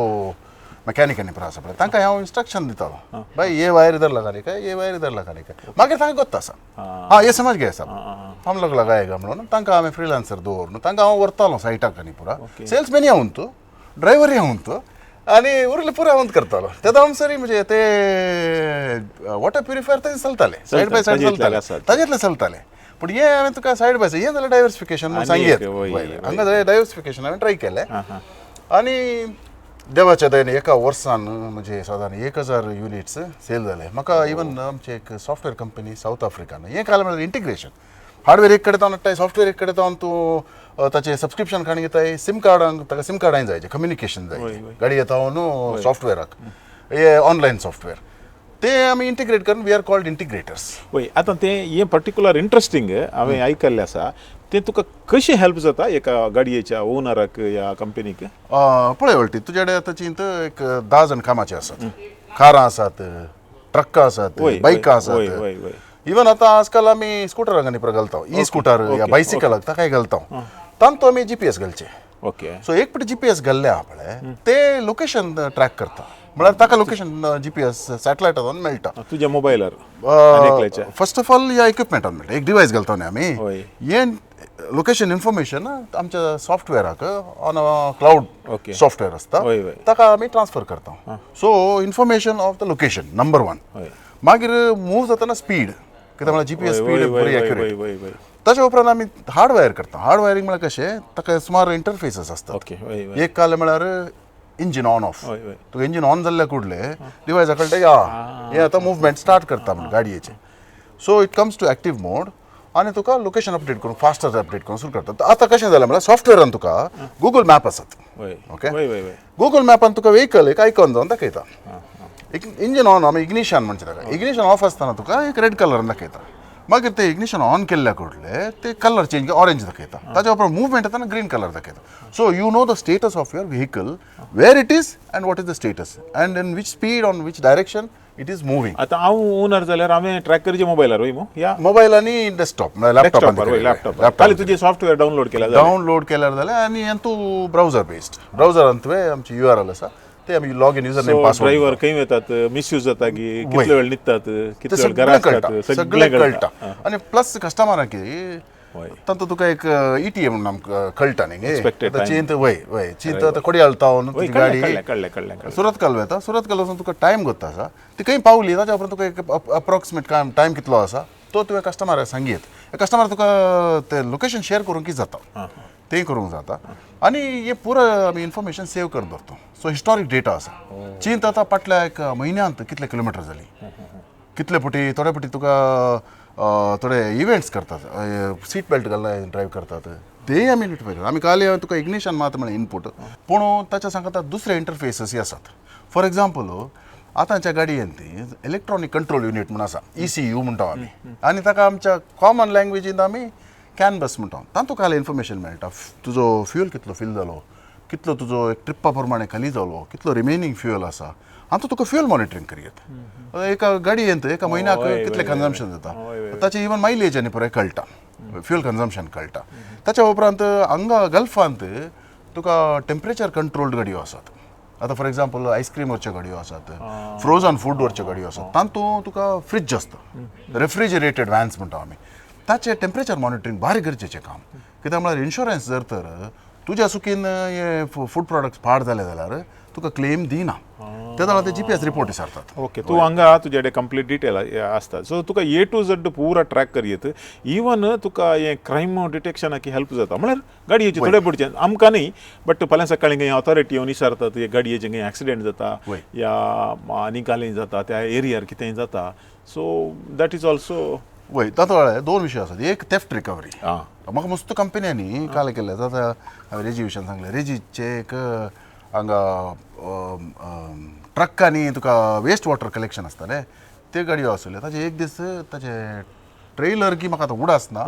मॅकॅनीक आनी पुरा आसा पळय तांकां हांव इंस्ट्रक्शन दितालो भाई ये वायर इधर लगाने का ये वायर इधर लगाने का मागीर तांकां गोत्ता आसा ये समज गया साहब हम लोग लगाएगा म्हणून तांकां हांवें फ्रिलान्सर दवरून तांकां हांव व्हरतालो सायटाक आनी पुरा सेल्समॅनूय हांव तूं ड्रायव्हरूय हांव तूं आनी उरलें पुरो हांव करतालो तेदो आमसरी म्हणजे ते वॉटर प्युरिफायर ते चलताले सायड बाय सायड चलताले ताजेतले चलताले पूण हे हांवें तुका सायड बाय सायड हे जाल्यार डायवर्सिफिकेशन म्हणून सांगितलें हांगा जाल्यार डायवर्सिफिकेशन हांवें ट्राय केलें आनी देवाच्या दयेन एका वर्सान म्हणजे साधारण 1000 युनिट्स सेल जाले म्हाका इवन आमचे एक सॉफ्टवेअर कंपनी साऊथ आफ्रिकान हें काल म्हळ्यार इंटिग्रेशन हार्डवेअर एक कडेन हाडटाय सॉफ्टवेअर एक कडेन तूं ताचें सबस्क्रिप्शन काण घेताय सिम कार्डांक ताका सिम कार्डांय जाय कम्युनिकेशन जाय गाडी येता न्हू सॉफ्टवेअराक हे ऑनलायन सॉफ्टवेअर ते आमी इंटिग्रेट करून वी आर कॉल्ड इंटिग्रेटर्स वय आतां तें हें पर्टिक्युलर इंट्रस्टींग हांवें आयकल्लें आसा तें तुका कशें हेल्प जाता एका गाडयेच्या ओनराक या कंपनीक पळय वळटी तुजे कडेन आतां चिंत एक 10 जाण कामाचे आसात कारां आसात ट्रक्कां आसात बायकां आसात इवन आतां आजकाल आमी स्कुटराक आनी घालता स्कुटर या बायसिकलाक ताकाय घालता तांतू आमी GPS घालचे ओके सो एक पटी GPS घाल्ले आहा पळय ते लोकेशन ट्रॅक करता म्हळ्यार ताका लोकेशन GPS सॅटेलायटान मेळटा तुज्या मोबायलार फर्स्ट ऑफ ऑल ह्या इक्विपमेंटान मेळटा एक डिवायस घालता न्ही आमी हे लोकेशन इन्फॉर्मेशन आमच्या सॉफ्टवेअराक ऑन क्लाउड सॉफ्टवेअर आसता ताका आमी ट्रान्सफर करता so information of the location number 1 मागीर मूव जातना स्पीड कित्याक म्हळ्यार GPS स्पीड बरी एक्युरेट ताच्या उपरांत आमी हार्डवायर करता हार्डवायरींग म्हळ्यार कशें ताका सुमार इंटरफेसीस आसता एक काल म्हळ्यार इंजिन ऑन ऑफ वय वय तुका इंजिन ऑन जाल्ल्या कुडले डिवायसा कळटा या हे आतां मुवमेंट स्टार्ट करता म्हणून गाडयेचे so it comes to active mode आनी तुका लोकेशन अपडेट करून फास्टर अपडेट करून सुरू करता आतां कशें जालें म्हळ्यार सॉफ्टवेरान तुका गुगल मॅप आसात वय ओके वय वय वय गुगल मॅपान तुका वेहिकल एक आयकॉन जावन दाखयता इंजिन ऑन आमी इग्निशन म्हणटा ताका इग्निशन ऑफ आसतना तुका एक रेड कलर दाखयता मागीर ते इग्निशन ऑन केल्ल्या कुडले ते कलर चेंज ऑरेंज दाखयता ताच्या उपरांत मुवमेंट येता ग्रीन कलर दाखयता so you know the status of your vehicle where it is and what is the status and in which speed on which direction it is moving आता हांव ओनर जाल्यार हांवें ट्रॅक करचें मोबायलार वय मो या मोबाईल आणि डेस्कटॉप लॅपटॉपार वय लॅपटॉप खाली तुजें सॉफ्टवेअर डावनलोड केला जाल्यार डावनलोड केल्यार जाल्यार आनी हें तूं ब्रावजर बेस्ड ब्रावजरान तुवें आमची URL आसा ते आमी log in user name password driver खंय वतात मिसयूज जाता की कितले वेळ न्हिदतात ते कितले वेळ सगळें घरा कळटा असतात सगळें कळटा आनी प्लस कस्टमराक वय तातूंत तुका एक ETA म्हणून आमकां कळटा न्ही Expected time. चिंत वय वय चिंत आतां कोडी हालता तुजी गाडी कळ्ळें कळ्ळें सुरत कालवा येता सुरत कालवा वचून तुका टायम गोत्ता आसा ती खंय पावली ताच्या उपरांत तुका एक अप्रॉक्सिमेट टायम कितलो आसा तो तुवें कस्टमराक सांगीत कस्टमर तुका ते लोकेशन शेअर करूंक जाता ते करूंक जाता आनी हे पुरो आमी इन्फॉर्मेशन सेव करून दवरता सो हिस्टॉरीक डेटा आसा चिंत आतां फाटल्या एक म्हयन्यांत कितले किलोमिटर जाली कितले फावटी थोडे फावटी तुका थोडे इव्हेंट्स करतात सीट बेल्ट घालून ड्रायव्ह करतात ते आमी नोटिफाय करतात आमी काल तुका इग्निशन मात म्हळ्यार इनपूट पूण ताच्या सांगता दुसरे इंटरफेसय आसात फॉर एक्झाम्पल आतांच्या गाडयेन ती इलेक्ट्रॉनिक कंट्रोल युनिट म्हणून आसा ECU म्हणटा आमी आनी ताका आमच्या कॉमन लँग्वेजीन आमी कॅनबस म्हणटा तातूंत काल इन्फॉर्मेशन मेळटा तुजो फ्यूल कितलो फील जालो कितलो तुजो एक ट्रिप्पा प्रमाणे खाली जालो कितलो रिमेनींग फ्यूल आसा आनी तुका फ्यूल मॉनिटरींग करियत एका गाडयेंत एका म्हयन्याक कितले कन्जम्पशन जाता ताचे इवन मायलेज आनी पळय कळटा फ्यूल कन्जम्पशन कळटा ताच्या उपरांत हांगा गल्फांत तुका टेम्परेचर कंट्रोल्ड गाडयो आसात आतां फॉर एक्झाम्पल आयस्क्रीम वरच्यो गाडयो आसात फ्रोझन फूड वरच्यो गाडयो आसात तातूंत तुका फ्रीज आसता रेफ्रिजरेटेड व्हॅन्स म्हणटा आमी ताचें टेम्परेचर मॉनिटरींग भारी गरजेचें काम कित्याक म्हळ्यार इन्शुरन्स जर तर तुज्या चुकीन हे फूड प्रॉडक्ट्स पाड जाले जाल्यार तुका क्लेम दिना ते जाल्यार ते GPS रिपोर्ट विचारतात ओके तूं हांगा तुजे कडेन कंप्लीट डिटेल आसता so Tuka A to Z पुरा ट्रॅक करियत इवन तुका हे क्रायम डिटेक्शनाक हेल्प जाता म्हळ्यार गाडयेचे थोडे पुढचे आमकां न्ही बट फाल्यां सकाळीं खंय ऑथॉरिटी येवन विचारतात हे गाडयेचें खंय एक्सिडेंट जाता या आनी जाता त्या एरियार कितेंय जाता सो दॅट इज ऑल्सो वय तातूंत दोन विशय आसात एक थेफ्ट रिकवरी म्हाका मस्त कंपन्यांनी काल केले आतां हांवें रेजी विशयान सांगलें रेजीचे एक हांगा ट्रक्कांनी तुका वेस्ट वॉटर कलेक्शन आसताले ते गाडयो आसल्यो ताचे एक दीस ताचे ट्रेलर की म्हाका आतां उडासना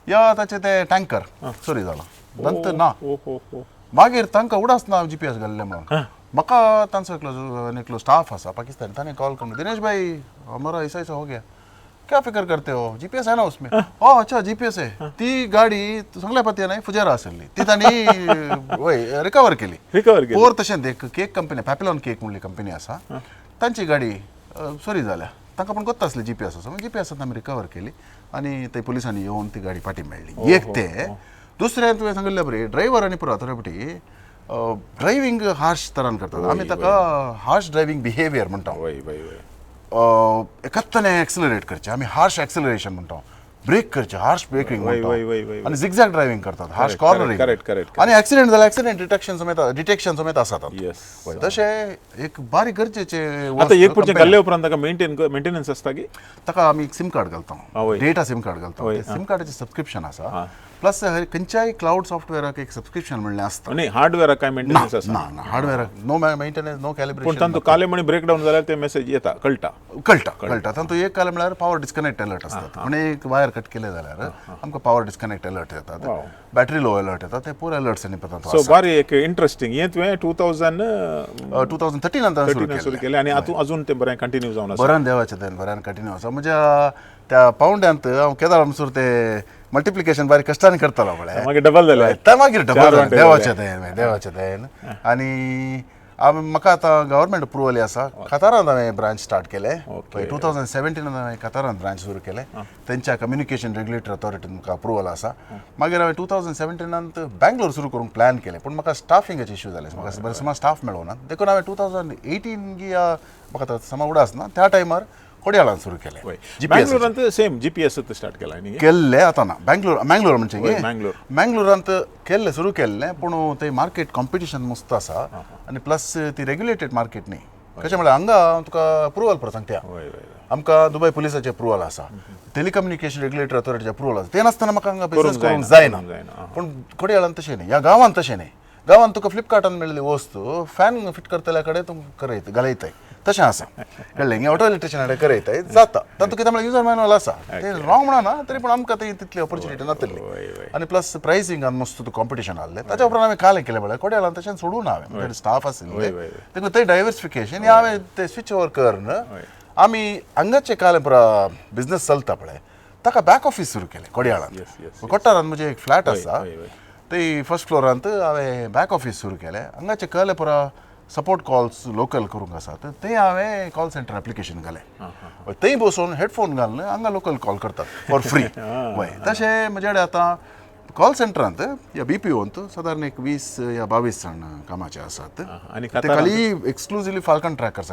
या ताचे ते टँकर चोरी जाला नंतर ना मागीर तांकां उडासना GPS घाल्लें म्हणून म्हाका तांचो एकलो स्टाफ आसा पाकिस्तानी ताणें कॉल करून दिनेश भाई हमारा ऐसा ऐसा हो गया क्या फिक्र करते हो GPS है ना उसमें अच्छा GPS है ती गाडी सांगल्या पत्या नाही फुजेरा आसली ती तांणी वय रिकवर केली पोर तशेंच एक केक कंपनी पॅपिलॉन केक म्हणली कंपनी आसा तांची गाडी चोरी जाल्या तांकां पण कोत्ता आसली GPS आसा GPS आमी रिकवर केली आनी ते पुलिसांनी येवन ती गाडी फाटीं मेळ्ळी एक ते दुसरें तुवें सांगिल्लें बरें ड्रायव्हर आनी पुरो थोडे फावटी ड्रायव्हिंग हार्श तरान करतात आमी ताका हार्श ड्रायव्हिंग बिहेवियर म्हणटा एकत्ताने एक्सेलरेट करचे आमी हार्श एक्सेलरेशन म्हणटा ब्रेक करचे हार्श ब्रेकिंग आनी झिगझॅग ड्रायव्हिंग करतात हार्श कॉर्नरिंग आनी एक्सिडेंट जाल्यार एक्सिडेंट डिटेक्शन समेत आसात तशें एक बारीक गरजेचे आतां एक पुढचे घाल्ले उपरांत ताका मेंटेनन्स आसता की ताका आमी सिम कार्ड घालता डेटा सिम कार्ड घालता सिम कार्डाचें सबस्क्रिप्शन आसा प्लस खंयच्याय क्लाउड सॉफ्टवेराक एक सबस्क्रिप्शन म्हणलें आसता न्ही हार्डवेराक काय मेंटेनन्स आसा ना हार्डवेराक नो मेंटेनन्स नो कॅलिब्रेशन पूण तांतूं काले म्हणी ब्रेकडावन जाल्यार ते मेसेज येता कळटा तांतूं एक काल म्हळ्यार पावर डिस्कनेक्ट अलर्ट आसतात म्हण एक वायर कट केले जाल्यार आमकां पावर डिस्कनेक्ट अलर्ट येतात बॅटरी लो अलर्ट येतात ते पूर अलर्ट्स आनी पळतात सो बारी एक इंटरेस्टिंग हे तुवें 2013 सुरू केलें आनी अजून ते बरें कंटिन्यू जावन आसा बरें देवाचें देन बरें कंटिन्यू आसा म्हणजे त्या पावंड्यांत हांव केदार म्हणसर ते मल्टिप्लिकेशन बारीक कश्टांनी करतालो म्हळ्यार मागीर डबल जालें मागीर डबल देवाचें देन आनी म्हाका आतां गव्हर्मेंट अप्रुवल आसा कतारांत हांवें ब्रांच स्टार्ट केले 2017 हांवें कतारांत ब्रांच सुरू केलें तेंच्या कम्युनिकेशन रेग्युलेटरी अथॉरिटीन म्हाका अप्रुवल आसा मागीर हांवें 2017 बँगलोर सुरू करूंक प्लॅन केलें पूण म्हाका स्टाफिंगाचे इश्यू जाले म्हाका समा स्टाफ मेळोना देखून हांवें 2018 म्हाका समा उडास ना त्या टायमार कोडयाळान सुरू केले बँगलोरांत सेम GPS स्टार्ट केला न्ही केल्ले आता ना बँगलोर म्हणजे बँगलोर केल्ले सुरू केल्ले पूण ते मार्केट कॉम्पिटिशन मस्त आसा आनी प्लस ती रेग्युलेटेड मार्केट न्ही कशें म्हळ्यार हांगा तुका अप्रुवल पळय सांगता आमकां दुबय पुलिसाचें अप्रुवल आसा टेलिकम्युनिकेशन रेग्युलेटरी अथॉरिटीचें अप्रुवल आसा ते नासतना म्हाका हांगा बिझनेस करूंक जायना पूण कोडयाळान तशें न्ही ह्या गांवांत तशें न्ही गांवांत तुका फ्लिपकार्टान मेळिल्ली वस्तू फॅन फिट करतल्या कडेन तुमकां घालयताय तशें आसा कळ्ळें हीं ऑटो इलेक्ट्रिशियना कडेन करयताय जाता तातूंत कितें म्हळ्यार युजर मॅन्युअल आसा ते रॉंग म्हणना तरी पूण आमकां ती तितली ऑपॉर्च्युनिटी नासली आनी प्लस प्रायसिंगान मस्त कॉम्पिटिशन आहलें ताच्या उपरांत हांवें कालें केलें म्हळ्यार कोडयाळान तशें सोडून हांवें म्हणजे स्टाफ आशिल्ले देखून ते डायवर्सिफिकेशन हांवें ते स्विच ओवर करन आमी हांगाचे कालें पुरा बिझनेस चलता पळय ताका बॅक ऑफिस सुरू केलें कोडयाळान कोट्टारान म्हजे एक फ्लॅट आसा ते फर्स्ट फ्लोरांत हांवें बॅक ऑफिस सुरू केलें हांगाचे कळ्ळें पुरा सपोर्ट कॉल्स लोकल करूंक आसात ते हांवें कॉल सेंटर एप्लिकेशन घालें थंय बसून हेडफोन घालून हांगा लोकल कॉल करतात फॉर फ्री वय तशें म्हजे कडेन आतां कॉल सेंटरांत या BPOंत सादारण एक 20 या 22 जाण कामाचे आसात आनी ते खाली एक्सक्लुझिव्हली फाल्कन ट्रॅकर्स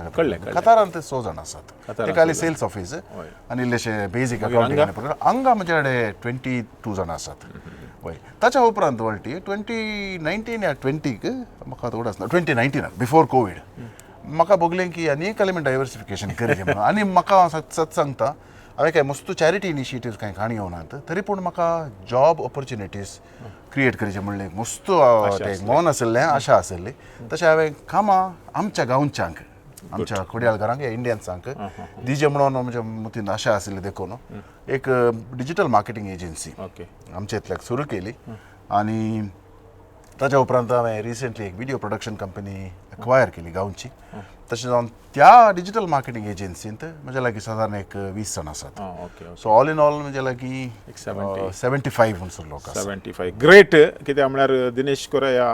कतारान ते 6 जाण आसात ते खाली सेल्स ऑफिस आनी इल्लेशे बेजीक अकाउंटिंग हांगा म्हजे कडेन 22 जाण आसात वय ताच्या उपरांत वळटी 2019 या 20क म्हाका थोडो आसना 2019 बिफोर कोवीड म्हाका भोगलें की आनी एक एलिमेंट डायवर्सिफिकेशन करचें म्हणून आनी म्हाका सत सांगता हांवें काय मस्त चॅरिटी इनिशिएटिव्स कांय काणी येवनात तरी पूण म्हाका जॉब ऑपॉर्च्युनिटीज क्रिएट करचें म्हणलें मस्त मन आशिल्लें आशा आशिल्ली तशें हांवें कामां आमच्या गांवच्यांक आमच्या कोडयाळकारांक या इंडियन्सांक दिजे म्हणून म्हणजे मतीन आशा आशिल्ली देखून एक डिजिटल मार्केटिंग एजन्सी आमच्या इतल्याक सुरू केली आनी ताच्या उपरांत हांवें रिसंटली एक व्हिडिओ प्रोडक्शन कंपनी एक्वायर केली गांवची तशें जावन त्या डिजिटल मार्केटिंग एजन्सींत म्हजे लागीं सादारण एक 20 जाण आसात सो ऑल इन ऑल म्हजे लागीं 75 म्हणसर लोक 75 ग्रेट कित्याक म्हळ्यार दिनेश कोरेया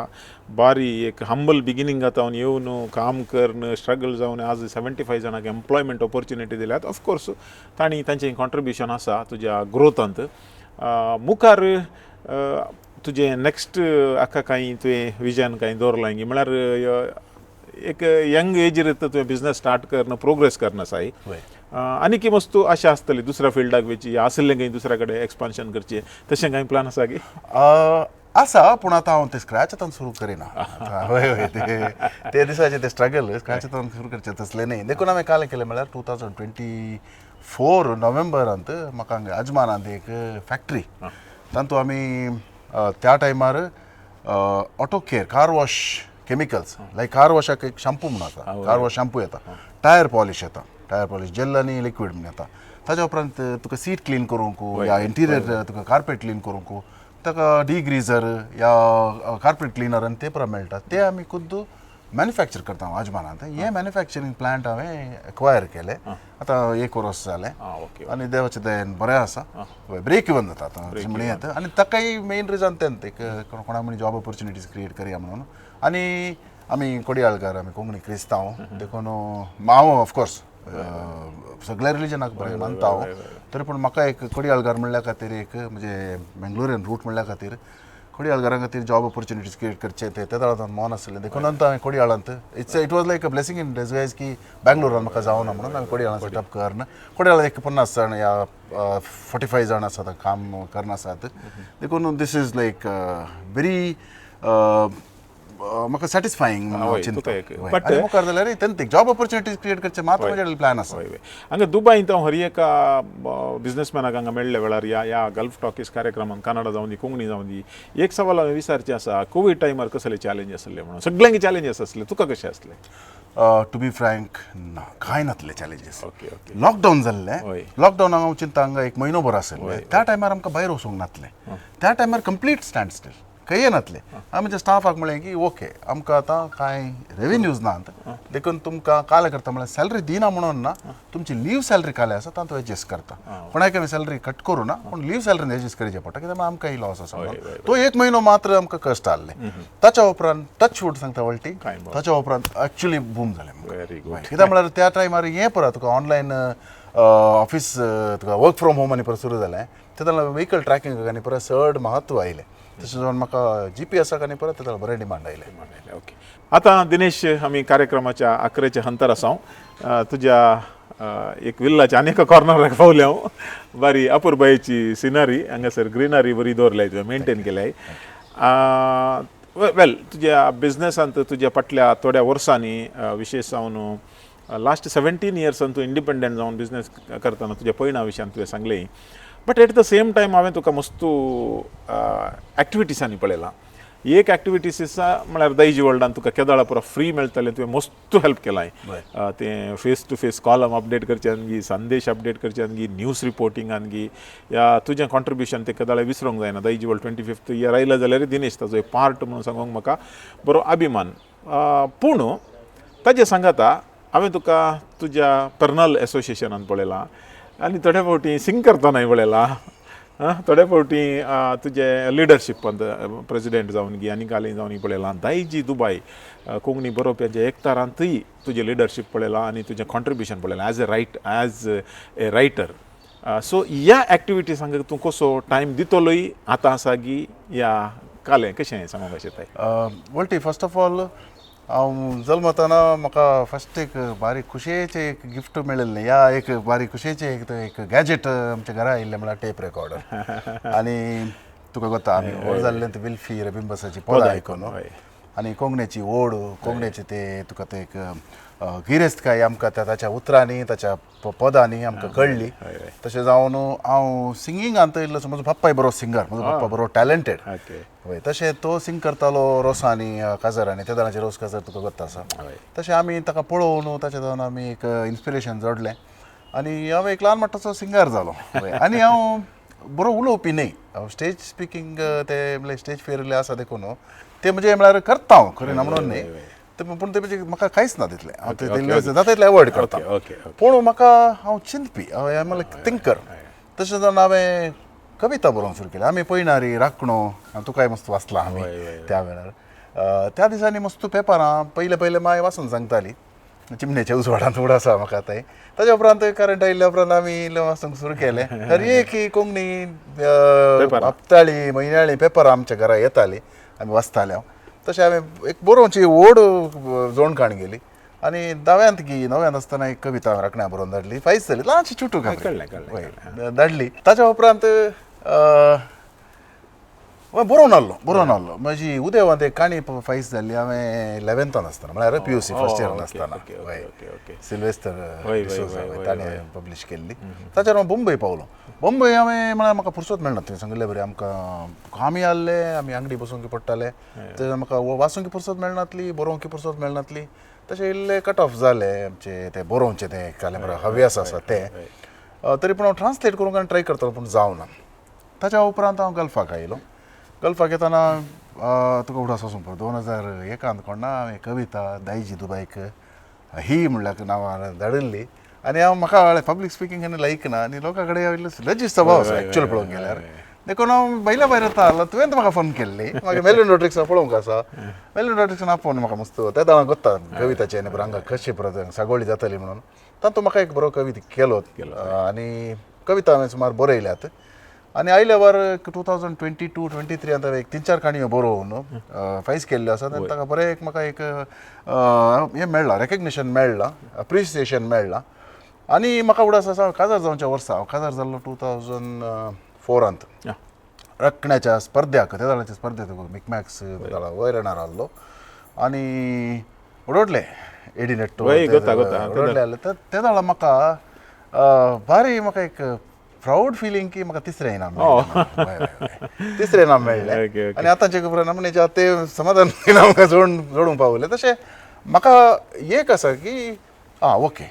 बारी एक हंबल बिगिनिंगांतावन येवन काम करन स्ट्रगल जावन आज 75 जाणांक एम्प्लॉयमेंट ऑपॉर्च्युनिटी दिल्यात ऑफकोर्स तांणी तांचें कॉन्ट्रिब्युशन आसा तुज्या ग्रोथांत मुखार तुजें नेक्स्ट आख्खा कांय तुवें विजन कांय दवरलां म्हळ्यार एक यंग एजीर तुवें बिझनेस स्टार्ट करन प्रोग्रेस करन आसाय आनी की वस्तू आशा आसतली दुसऱ्या फिल्डाक वयची आसलें खंय दुसऱ्या कडेन एक्सपान्शन करचें तशें कांय प्लॅन आसा की आसा पूण आतां हांव ते स्क्रॅचांतल्यान सुरू करिना हय ते दिसाचे ते स्ट्रगल स्क्रॅचांतल्यान सुरू करचें तसलें न्ही देखून हांवें कालें केलें म्हळ्यार 2024 नोव्हेंबरांत म्हाका हांगा अजमानांत एक फॅक्टरी तातूंत आमी त्या टायमार auto care car wash chemicals like car वॉशाक एक शॅम्पू म्हणून येता कार वॉश शॅम्पू येता टायर पॉलिश येता टायर पॉलिश जेल आनी लिक्वीड म्हणून येता ताच्या उपरांत तुका सीट क्लीन करूंक या इंटिरियर तुका कार्पेट क्लीन करूंक ताका डिग्रीजर या कार्पेट क्लिनर आनी ते पुरा मेळटा ते आमी खुद्द मॅन्युफॅक्चर करता अजमानांत हे मॅन्युफॅक्चरींग प्लांट हांवें एक्वायर केले आतां 1 वर्स जालें आनी देवाचें दयेन बरें आसा ब्रेक इवन जाता आतां म्हणून येता आनी ताकाय मेन रिजन तेंच एक कोणा म्हण जॉब ऑपॉर्च्युनिटीज क्रिएट करया म्हणून आनी आमी कोडयाळकार आमी कोंकणी क्रिस्तांव देखून हांव ऑफकोर्स सगळ्या रिलिजनाक बरें मानता हांव तरी पूण म्हाका एक कोडयाळकार म्हणल्या खातीर एक म्हणजे मेंगलोरियन रूट म्हणल्या खातीर कोडयाळकारां खातीर जॉब ऑपॉर्च्युनिटीज क्रिएट करचे ते तातूंत मन आसलें देखून हांवें कोडयाळांत it was like a blessing in disguise की बँगलोरान म्हाका जावना म्हणून हांवें कोडयाळान सेटअप करन कोडयाळांत एक 50 जाण या 45 जाण आसात काम करन आसात देखून दीस इज लायक व्हेरी म्हाका सॅटिस्फायींग मुखार जाल्यार तेंच जॉब ऑपॉर्च्युनिटीज क्रिएट करचे मात म्हजे प्लॅन आसा हांगा दुबयंत हांव हर एका बिझनेसमॅनाक हांगा मेळ्ळ्या वेळार या गल्फ टॉकीज कार्यक्रमांत कन्नडा जावं दी कोंकणी जावं दी एक सवाल हांवें विचारचें आसा कोवीड टायमार कसले चॅलेंज आसले म्हणून सगळ्यांक चॅलेंजीस आसले तुका कशें आसले टू बी फ्रँक ना कांय नासले चॅलेंजीस लॉकडावन जाल्लें लॉकडावनाक हांव चिंता हांगा 1 म्हयनो भर आसले त्या टायमार आमकां भायर वचूंक नासलें त्या टायमार कंप्लीट स्टँड स्टील खंय नासलें हांवें म्हज्या स्टाफाक म्हळें की ओके आमकां आतां कांय रेवेन्यूज नात देखून तुमकां काल करता म्हळ्यार सॅलरी दिना म्हणून ना तुमची लीव सॅलरी काले आसा तातूंत एडजस्ट करता कोणाक हांवें सॅलरी कट करूं ना पूण लीव सॅलरीन एडजस्ट करचें पडटा कित्याक आमकांय लॉस आसा तो 1 म्हयनो मात्र आमकां कश्ट आसले ताच्या उपरांत टच वूड सांगता वळटी ताच्या उपरांत एक्चुली बूम जालें कित्याक म्हळ्यार त्या टायमार हें पळय तुका ऑनलायन ऑफिस तुका वर्क फ्रॉम होम आनी परत सुरू जालें तेन्ना व्हेकल ट्रॅकिंगाक आनी परत चड महत्व आयलें तशें जावन म्हाका GPSाक आनी परत तेका बरें डिमांड आयलें ओके आतां दिनेश आमी कार्यक्रमाच्या आखरेच्या हंतर आसा तुज्या एक विल्लाच्या अनेक कॉर्नराक पावले हांव बरी अपुरबायेची सिनरी हांगासर ग्रीनरी बरी दवरल्या तुवें मेंटेन केल्याय वेल तुज्या बिझनेसांत तुज्या फाटल्या थोड्या वर्सांनी विशेश जावन लास्ट 17 इयर्सान तूं इंडिपेंडंट जावन बिझनेस करतना तुज्या पयणा विशयान तुवें सांगलें but at the same time हांवें तुका मस्तू एक्टिविटीसांनी पळयलां एक एक्टिविटीज आसा म्हळ्यार दैजी वर्ल्डान तुका केदाळा पुरो फ्री मेळटलें तुवें मस्त हेल्प केलाय तें face to face column update करच्यान गी संदेश अपडेट करच्यान गी न्यूज रिपोर्टिंगान गी या तुजें कॉन्ट्रिब्युशन तें केदाळे विसरूंक जायना दैजी वर्ल्ड 25th इयर आयला जाल्यार दिनेश ताजो एक पार्ट म्हणून सांगूंक म्हाका बरो अभिमान पूण ताजे सांगाता हांवें तुका तुज्या पर्नल एसोसिएशनान पळयलां आनी थोड्या फावटी सिंग करतानाय पळयलां थोड्या फावटी तुजे लिडरशिपांत प्रेसिडेंट जावन गी आनी काली जावन पळयलां दायजी दुबाय कोंकणी बरोवप्याच्या एकतारांतूय तुजें लिडरशीप पळयलां आनी तुजें कॉन्ट्रिब्युशन पळयलां एज ए रायटर सो ह्या एक्टिविटीजांक तूं कसो टायम दितलोय आतां आसा गी या कालें कशें सांगूंक शकता वल्टी फर्स्ट ऑफ ऑल हांव जल्मताना म्हाका फस्ट एक बारीक खुशयेचें एक गिफ्ट मेळिल्लें या एक बारीक खुशयेचें एक गॅजेट आमच्या घरा आयिल्लें म्हळ्यार टेप रेकॉर्डर आनी तुका कोत्ता आमी व्हड जाल्लें ते विल्फी रबिंबसाची पदां आयकून आनी कोंकणीची ओड कोंकणीचे ते तुका ते एक गिरेस्तकाय आमकां ताच्या उतरांनी ताच्या पदांनी आमकां कळ्ळी तशें जावन हांव सिंगिंगांत येयल्लो म्हजो पप्पाय बरो सिंगर म्हजो पप्पा बरो टॅलंटेड हय तशें तो सिंग करतालो रोसांनी काजारांनी ते दारांचे रोस काजार तुका कोत्ता आसा तशें आमी ताका पळोवन ताचे जावन आमी एक इन्स्पिरेशन जोडलें आनी हांव एक ल्हान मोठोसो सिंगर जालो आनी हांव बरो उलोवपी न्ही हांव स्टेज स्पिकींग ते म्हळ्यार स्टेज फेरिल्ले आसा देखून ते म्हणजे म्हळ्यार करता हांव खरें ना म्हणून न्ही पूण ते म्हणजे म्हाका कांयच ना तितलें हांव ते जाता तितलें एवॉयड करता पूण म्हाका हांव चिंतपी हांव थिंकर तशें जावन हांवें कविता बरोवंक सुरू केली आमी पयणारी राखणो तुकाय मस्त वाचला आमी त्या वेळार त्या दिसांनी मस्त पेपरां पयले माय वाचून सांगताली चिमणेच्या उजवाडांत उड आसा म्हाका आतां ताच्या उपरांत करंट आयिल्ल्या उपरांत आमी वाचूंक सुरू केलें हर एक ही कोंकणी हप्ताळी म्हयन्याळी पेपरां आमच्या घरा येतालीं आमी वाचताले हांव तशें हांवें एक बरोवची व्हड जोडकाण गेली आनी 9व्यांत आसतना एक कविता राखण्या बरोवन धाडली फायज जाली ल्हानशी चुटूक धाडली ताच्या उपरांत बरोवन आहलो म्हजी उदेवांत एक काणी फायज जाल्ली हांवें 11th आसतना म्हळ्यार PUC फर्स्ट इयरान आसतना सिल्वेस्टर ताणें पब्लीश केल्ली ताचेर हांव मुंबय पावलो मुंबय हांवें म्हळ्यार म्हाका फुरसत मेळना तुवें सांगलें बरें आमकां आमी आहले आमी अंगडी बसूंक पडटाले ते म्हाका वाचूंक फुरसत मेळनातली बरोवंक फुरसत मेळनातली तशें इल्लें कट ऑफ जालें आमचें तें बरोवचें तें कालें मरे हव्यास आसा तें तरी पूण हांव ट्रान्सलेट करूंक आनी ट्राय करतालो पूण जावना ताच्या उपरांत हांव गल्फाक आयलो गल्फाक येताना तुका उडास वचूंक पडटा 2001 कोणा हांवें कविता दायजी दुबायक ही म्हणल्यार नांवां धाडिल्ली आनी हांव म्हाका पब्लीक स्पिकींग आनी लायक ना आनी लोकां कडेन हांव इल्लो लजीस स्वभाव आसा एक्चुअल पळोवंक गेल्यार देखून हांव बैला भायर येता तुवें म्हाका फोन केल्ली म्हाका मेलिन रोड्रिक्सा पळोवंक आसा मेलिन रोड्रिक्सान आपोवन म्हाका मस्त त्या दाळांक कोत्ता कविताचे आनी बरो हांगा कशी परत सागोळी जातली म्हणून तातूंत म्हाका एक बरो कविता केलो आनी कविता हांवें सुमार बरयल्यात आनी आयल्या वर 2022-23 हांवें एक 3-4 काणयो बरोवन फायज केल्ल्यो आसात आनी ताका बरें म्हाका एक हें मेळ्ळां रेकग्निशन मेळ्ळां अप्रिसिएशन मेळ्ळां आनी म्हाका उडास आसा काजार जावच्या वर्सा हांव काजार जाल्लो 2004 रखण्याच्या स्पर्ध्याक त्या दाळाच्या स्पर्धेक मिकमॅक्स वयरणार आहलो आनी उडोवले एडिनेट उडोवले त्या दाळा म्हाका भारी म्हाका एक प्राऊड फिलींग की म्हाका तिसरें इनाम मेळ्ळें आनी आतांचे नामनेचे ते समाधान इनाम म्हाका जोडूंक पावले तशें म्हाका एक आसा की okay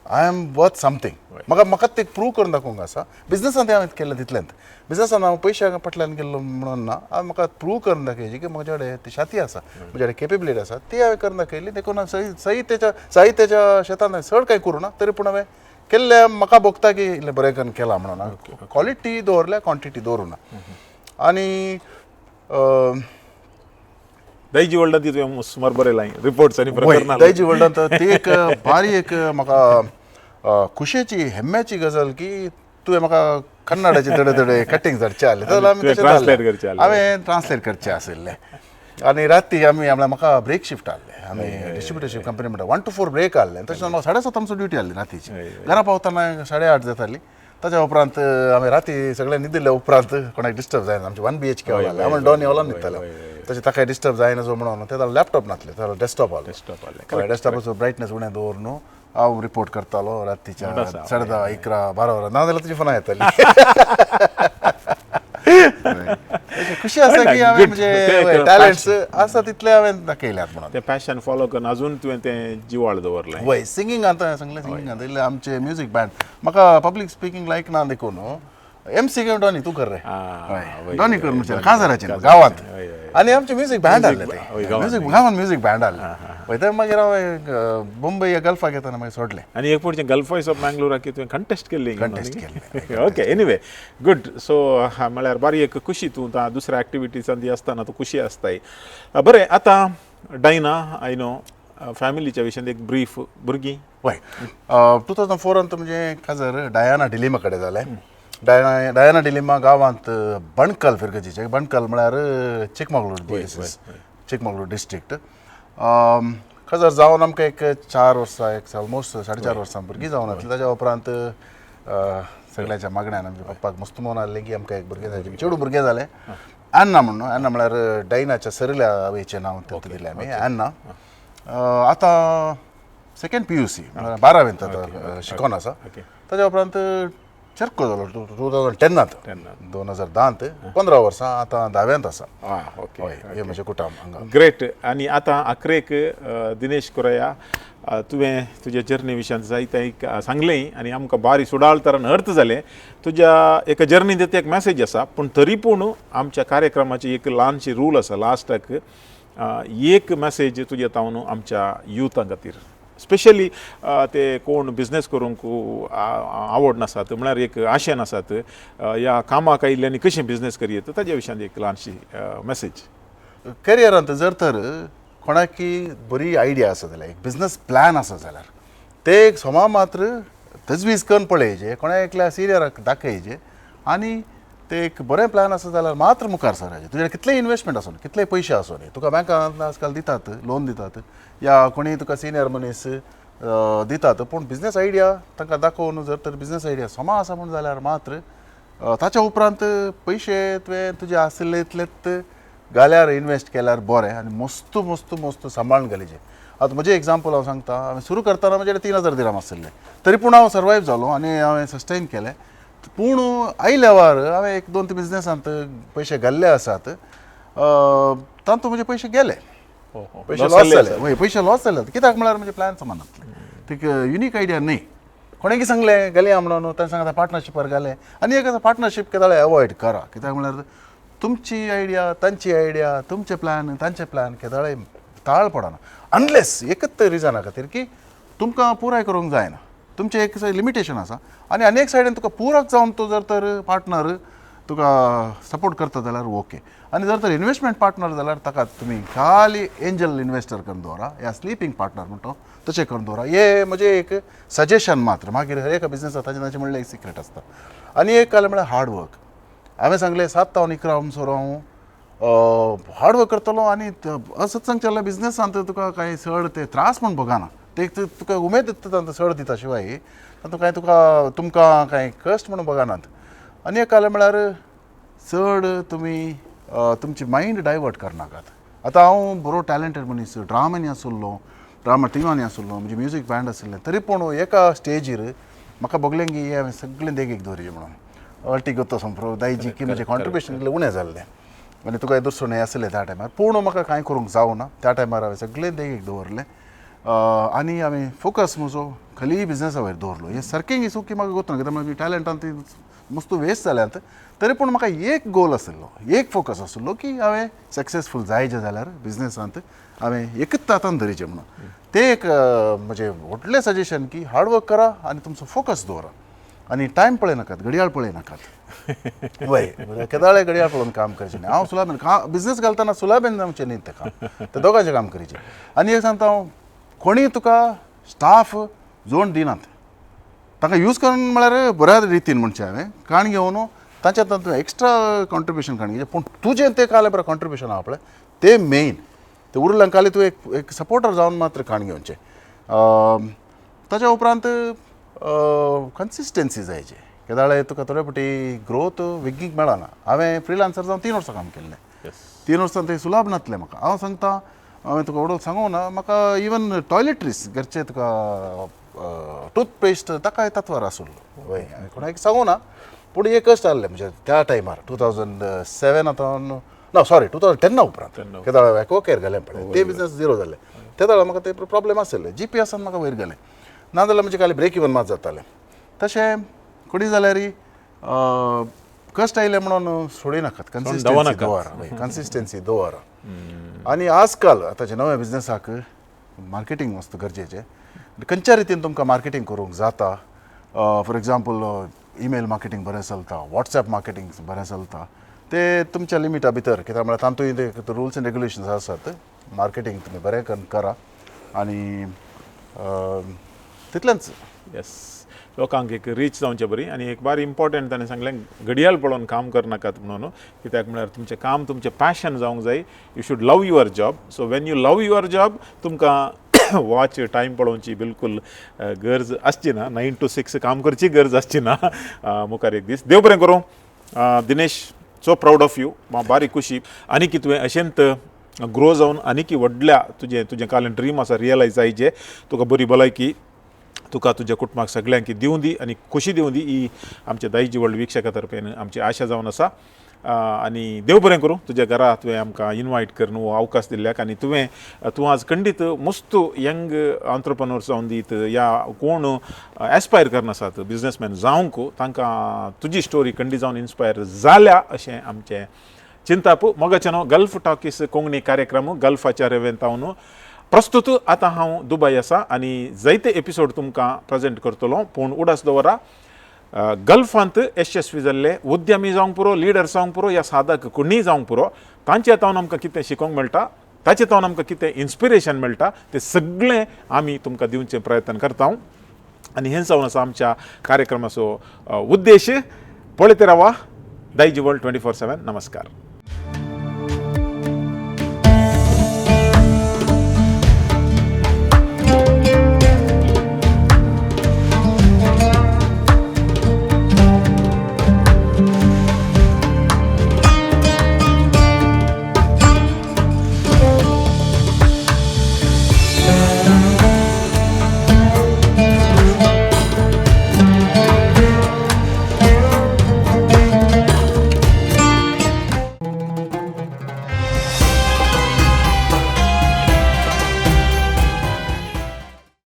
I am worth something म्हाका ते प्रूव करून दाखोवंक आसा बिजनसांत हांवें केलें तितलेंत बिजनसान हांव पयशा फाटल्यान गेल्लो म्हणून ना हांवें म्हाका प्रूव करून दाखयची की म्हजे कडेन ती शाती आसा म्हजे कडेन केपेबिलिटी आसा ती हांवें करून दाखयली देखून साहित्याच्या शेतान चड कांय करूं ना तरी पूण हांवें केल्ले म्हाका भोगता की इल्लें बरें करून केलां म्हणून क्वॉलिटी दवरल्या क्वॉन्टिटी दवरूं ना आनी दैजी वर्ल्डांत तुवें सुमार बरयलां रिपोर्ट्स आनी दैजी वर्ल्डांत ती एक भारी एक म्हाका खुशेची हेम्याची गजाल की तुवें म्हाका कन्नडाचे थोडे कटिंग धाडचे आसले जाल्यार हांवें ट्रान्सलेट करचे आशिल्ले आनी राती आमी म्हाका ब्रेक शिफ्ट आहले आमी डिस्ट्रिब्युटरशीप कंपनी म्हणटा 1 to 4 ब्रेक आहले तशें म्हाका 7:30 आमचो ड्युटी आहली रातीची घरा पावतना 8:30 जाताली ताच्या उपरांत आमी राती सगळे न्हिदिल्ले उपरांत कोणाक डिस्टर्ब जायना आमचे 1 BHK आहले आमी दोन हॉलान न्हिदताले तशें ताका डिस्टर्ब जायना जो म्हणून ते लॅपटॉप नासले तर डेस्कटॉप आहलो डेस्कटॉपाचो ब्रायटनेस उणें दवरून हांव रिपोर्ट करतालो रातीच्या 10:30 11 12 वरां ना जाल्यार तुजी फोनां येताली खुशी आसा की हांवें म्हणजे टॅलंट्स आसा तितले हांवें दाखयल्यात म्हणून ते पॅशन फॉलो करून अजून तुवें तें जिवाळ दवरलें वय सिंगींग आतां सांगलें सिंगींग आतां आमचे म्युजीक बँड म्हाका पब्लीक स्पिकींग लायक ना देखून MC घेवन डॉनी तूं कर रे डॉनी कर म्हणजे काजाराचे गांवांत आनी आमचे म्युजीक बँड आहले ते म्युजीक गांवांत म्युजीक बँड आहले वय ते मागीर हांवें मुंबय या गल्फाक येताना मागीर सोडलें आनी एक पुढचें गल्फ वॉयस ऑफ मँगलोराक तुवें कंटेस्ट केल्ली केल्लें ओके एनिवे गुड सो म्हळ्यार बरी एक खुशी तूं दुसऱ्या एक्टिविटीजांनी आसतना तूं खुशी आसताय बरें आतां डायना आय नो फॅमिलीच्या विशयान एक ब्रीफ भुरगीं वय 2004 म्हणजे काजर डायना डिलिमा कडेन जालें डायना डिलिमा गांवांत बणकल फिरगजीचे बणकल म्हळ्यार चिकमंगळूर डिस्ट्रिक्ट काजर जावन आमकां एक 4 वर्सां एक ऑलमोस्ट 4.5 वर्सां भुरगीं जावन आसलीं ताच्या उपरांत सगळ्याच्या मागण्यान आमच्या पप्पाक मस्त मोन आहलें की आमकां एक भुरगें जाय चेडूं भुरगें जालें एन्ना म्हणून एन्ना म्हळ्यार डायनाच्या सरिल्या आवयचें नांव दिलें आमी एन्ना आतां सेकंड PUC 12वेंत शिकोन आसा ताच्या उपरांत चर्को जालो 2010 2010 15 वर्सां आतां 10वेंत आसा ओके हे म्हजें कुटुंब ग्रेट आनी आतां आखरेक दिनेश कोरया तुवें तुज्या जर्नी विशयान जायतें सांगलें आनी आमकां बारी सुडाळ तरान अर्थ जालें तुज्या एका जर्नीन एक मॅसेज आसा पूण तरी पूण आमच्या कार्यक्रमाची एक ल्हानशी रूल आसा लास्टाक एक मॅसेज तुज्या तावन आमच्या युथा खातीर स्पेशली ते कोण बिझनेस करूंक आवड नासात म्हळ्यार एक आशेन आसात ह्या कामाक आयिल्ल्यांनी कशें बिझनेस करयेत ताच्या विशयान एक ल्हानशी मॅसेज करियरांत जर तर कोणाकी बरी आयडिया आसा जाल्यार एक बिझनेस प्लॅन आसा जाल्यार ते एक सोमा मात्र तजवीज करून पळयचे कोणा एकल्या सिनियराक दाखयचे आनी ते एक बरें प्लॅन आसा जाल्यार मात्र मुखार सरायचे तुजे कितलेय इन्वेस्टमेंट आसूं कितलेय पयशे आसूं तुका बँकांत आजकाल दितात लोन दितात या कोणी तुका सिनियर मनीस दितात पूण बिझनेस आयडिया तांकां दाखोवन जर तर बिझनेस आयडिया सोमा आसा म्हूण जाल्यार मात्र ताच्या उपरांत पयशे तुवें तुजे आसले इतलेत घाल्यार इन्वेस्ट केल्यार बरें आनी मस्त मस्त मस्त सांबाळून घालीचे आतां म्हजें एग्जाम्पल हांव सांगता हांवें सुरू करतना म्हजे 3000 दिराम आसले तरी पूण हांव सर्वायव जालो आनी हांवें सस्टेन केलें पूण आयल्या वार हांवें 1-2 बिझनेसांत पयशे घाल्ले आसात तातूंत म्हजे पयशे गेले पयशे लॉस जाले वय पयशे लॉस जाले कित्याक म्हळ्यार म्हजे प्लॅन समानातले ते युनीक आयडिया न्ही कोणें सांगलें घालया म्हणून ताणें सांगता पार्टनरशिपार घाले आनी एक पार्टनरशीप केदाळे अवॉयड करा कित्याक म्हळ्यार तुमची आयडिया तांची आयडिया तुमचे प्लॅन तांचे प्लॅन केदाळे ताळ पडना अनलेस एकच रिजना खातीर की तुमकां पुराय करूंक जायना तुमचें एक लिमिटेशन आसा आनी आनी एक सायडीन तुका पुराक जावन तो जर तर पार्टनर तुका सपोर्ट करता जाल्यार ओके आनी जर तर इन्वेस्टमेंट पार्टनर जाल्यार ताका तुमी खाली एंजल इन्वेस्टर करून दवरा या स्लीपिंग पार्टनर म्हणटा तशें करून दवरा हे म्हजें एक सजेशन मात्र मागीर हर एका बिझनेसांत ताचें म्हणलें एक सिक्रेट आसता आनी एक जालें म्हळ्यार हार्ड वर्क हांवें सांगलें 7 ते 11 म्हणसर हांव हार्ड वर्क करतलो आनी सत्संग चल्ल्या बिझनेसांत तुका कांय चड ते त्रास म्हूण बघाना ते तुका उमेद दिता चड दिता शिवाय तातूंत कांय तुमकां कांय कश्ट म्हणून बघानात आनी एक जालें म्हळ्यार चड तुमी तुमची मायंड डायवर्ट करनाकात आतां हांव बरो टॅलंटेड मनीस ड्रामांनी आसुल्लो ड्रामा टिमांनी आसुल्लो म्हणजे म्युजीक बँड आसलें तरी पूण एका स्टेजीर म्हाका बगलें की हांवें सगळें देगेक दवरचें म्हणून अल्टिगोतो संप्रो दायजी की म्हजें कॉन्ट्रिब्युशन इतलें उणें जाल्लें आनी तुका दुसरें आसलें त्या टायमार पूण म्हाका कांय करूंक जावना त्या टायमार हांवें सगळें देगेक दवरलें आनी हांवें फोकस म्हजो खाली बिझनेसा वयर दवरलो हें सारकें दिसूं की म्हाका गोतना कित्याक म्हाजी टॅलंटान ती मस्त वेस्ट जाल्यात तरी पूण म्हाका एक गोल आसलो एक फोकस आसलो की हांवें सक्सेसफूल जायचें जाल्यार बिझनेसांत हांवें एकच तातान धरीचें म्हणून तें एक म्हजें व्हडलें सजेशन की हार्ड वर्क करा आनी तुमचो फोकस दवरा आनी टायम पळयनाकात घडयाळ पळयनाकात वय केदाळे घडयाळ पळोवन काम करचें न्ही हांव सुलाबेन बिझनेस घालतना सुलाबेन जावचें न्ही तें काम तें दोगांचें काम करचें आनी एक सांगता हांव कोणीय तुका स्टाफ जोड दिनात ताका यूज करून म्हळ्यार बऱ्या रितीन म्हणचें हांवें काण घेवन तांच्या एक्स्ट्रा कॉन्ट्रिब्युशन काण घेवचें पूण तुजें तें काले बरें कॉन्ट्रिब्युशन आहा पळय ते मेन ते उरलं खाली तूं एक सपोर्टर जावन मात्र काण घेवचें ताच्या उपरांत कन्सिस्टन्सी जायचे केदाळे तुका थोडे फावटी ग्रोथ वेगीक मेळना हांवें फ्रिलान्सर जावन 3 वर्सां काम केल्लें 3 वर्सां ते सुलाभ नासलें म्हाका हांव सांगता हांवें तुका एवढो सांगूं ना म्हाका इवन टॉयलेट्रीस घरचे तुका टूथपेस्ट ताकाय तत्वार आसुल्लो वय कोणाक सांगूं ना पूण एक कश्ट जाल्लें म्हणजे त्या टायमार 2007 ना सॉरी 2010 उपरांत केदाळ एक्वाकेर घालें पळय ते बिझनस झिरो जालें त्या वेळार म्हाका ते प्रॉब्लेम आसले GPS म्हाका वयर गेलें नाजाल्यार म्हणजे खाली ब्रेक इवन मात जातालें तशें कोणी जाल्यार कश्ट आयले म्हणून सोडी नाकात कन्सिस्टन्सी दवर आनी आजकाल आतांच्या नव्या बिझनसाक मार्केटींग वस्त गरजेचें खंयच्या रितीन तुमकां मार्केटींग करूंक जाता फॉर एग्जाम्पल ईमेल मार्केटींग बरें चलता वॉट्सॅप मार्केटींग बरें चलता ते तुमच्या लिमिटा भितर कित्याक म्हळ्यार तातूंय ते रुल्स एंड रेग्युलेशन्स आसात मार्केटींग तुमी बरें करा आनी तितलेंच येस लोकांक एक रीच जावचें बरी आनी एक बारी इम्पॉर्टंट ताणें सांगलें घडयाळ पळोवन काम करनाकात म्हणून कित्याक म्हळ्यार तुमचें काम तुमचें पॅशन जावंक जाय you should love your job so when you love your job तुमकां वॉच टायम पळोवची बिलकूल गरज आसची ना 9 to 6 काम करची गरज आसची ना मुखार एक दीस देव बरें करूं Dinesh so proud of you म्हाका बारी खुशी आनी की तुवें अशेंत ग्रो जावन आनी की व्हडल्या तुजें कालें ड्रीम आसा रियलायज जायचें तुका बरी भलायकी तुका तुज्या कुटुंबाक सगळ्यांक दिवं दी आनी खुशी दिवं दी ही आमच्या दायजी वर्ल्ड विक्षका तर्फेन आमची आशा जावन आसा आनी देव बरें करूं तुज्या घरा तुवें आमकां इनवायट करून हो अवकाश दिल्ल्याक आनी तूं आज खंडीत मस्त यंग ऑन्टरप्रेन्योर्स जावन दीत या कोण एस्पायर करना आसात बिझनेसमॅन जावंक तांकां तुजी स्टोरी खंडी जावन इन्स्पायर जाल्या अशें आमचें चिंताप मोगाचेनो गल्फ टॉकीस कोंकणी कार्यक्रम गल्फाच्या रेवेंत हांव प्रस्तुत आतां हांव दुबय आसा आनी जायते एपिसोड तुमकां प्रेजेंट करतलो पूण उडास दवरा गल्फांत यशस्वी जाल्ले उद्यमी जावंक पुरो लिडर जावंक पुरो या साधक कोणीय जावंक पुरो तांचे हातावन आमकां कितें शिकोवंक मेळटा ताचे हातावन आमकां कितें इन्स्पिरेशन मेळटा तें सगळें आमी तुमकां दिवचे प्रयत्न करता आनी हें जावन आसा आमच्या कार्यक्रमाचो उद्देश पळयत रावा दायजी वर्ल्ड 24/7 नमस्कार.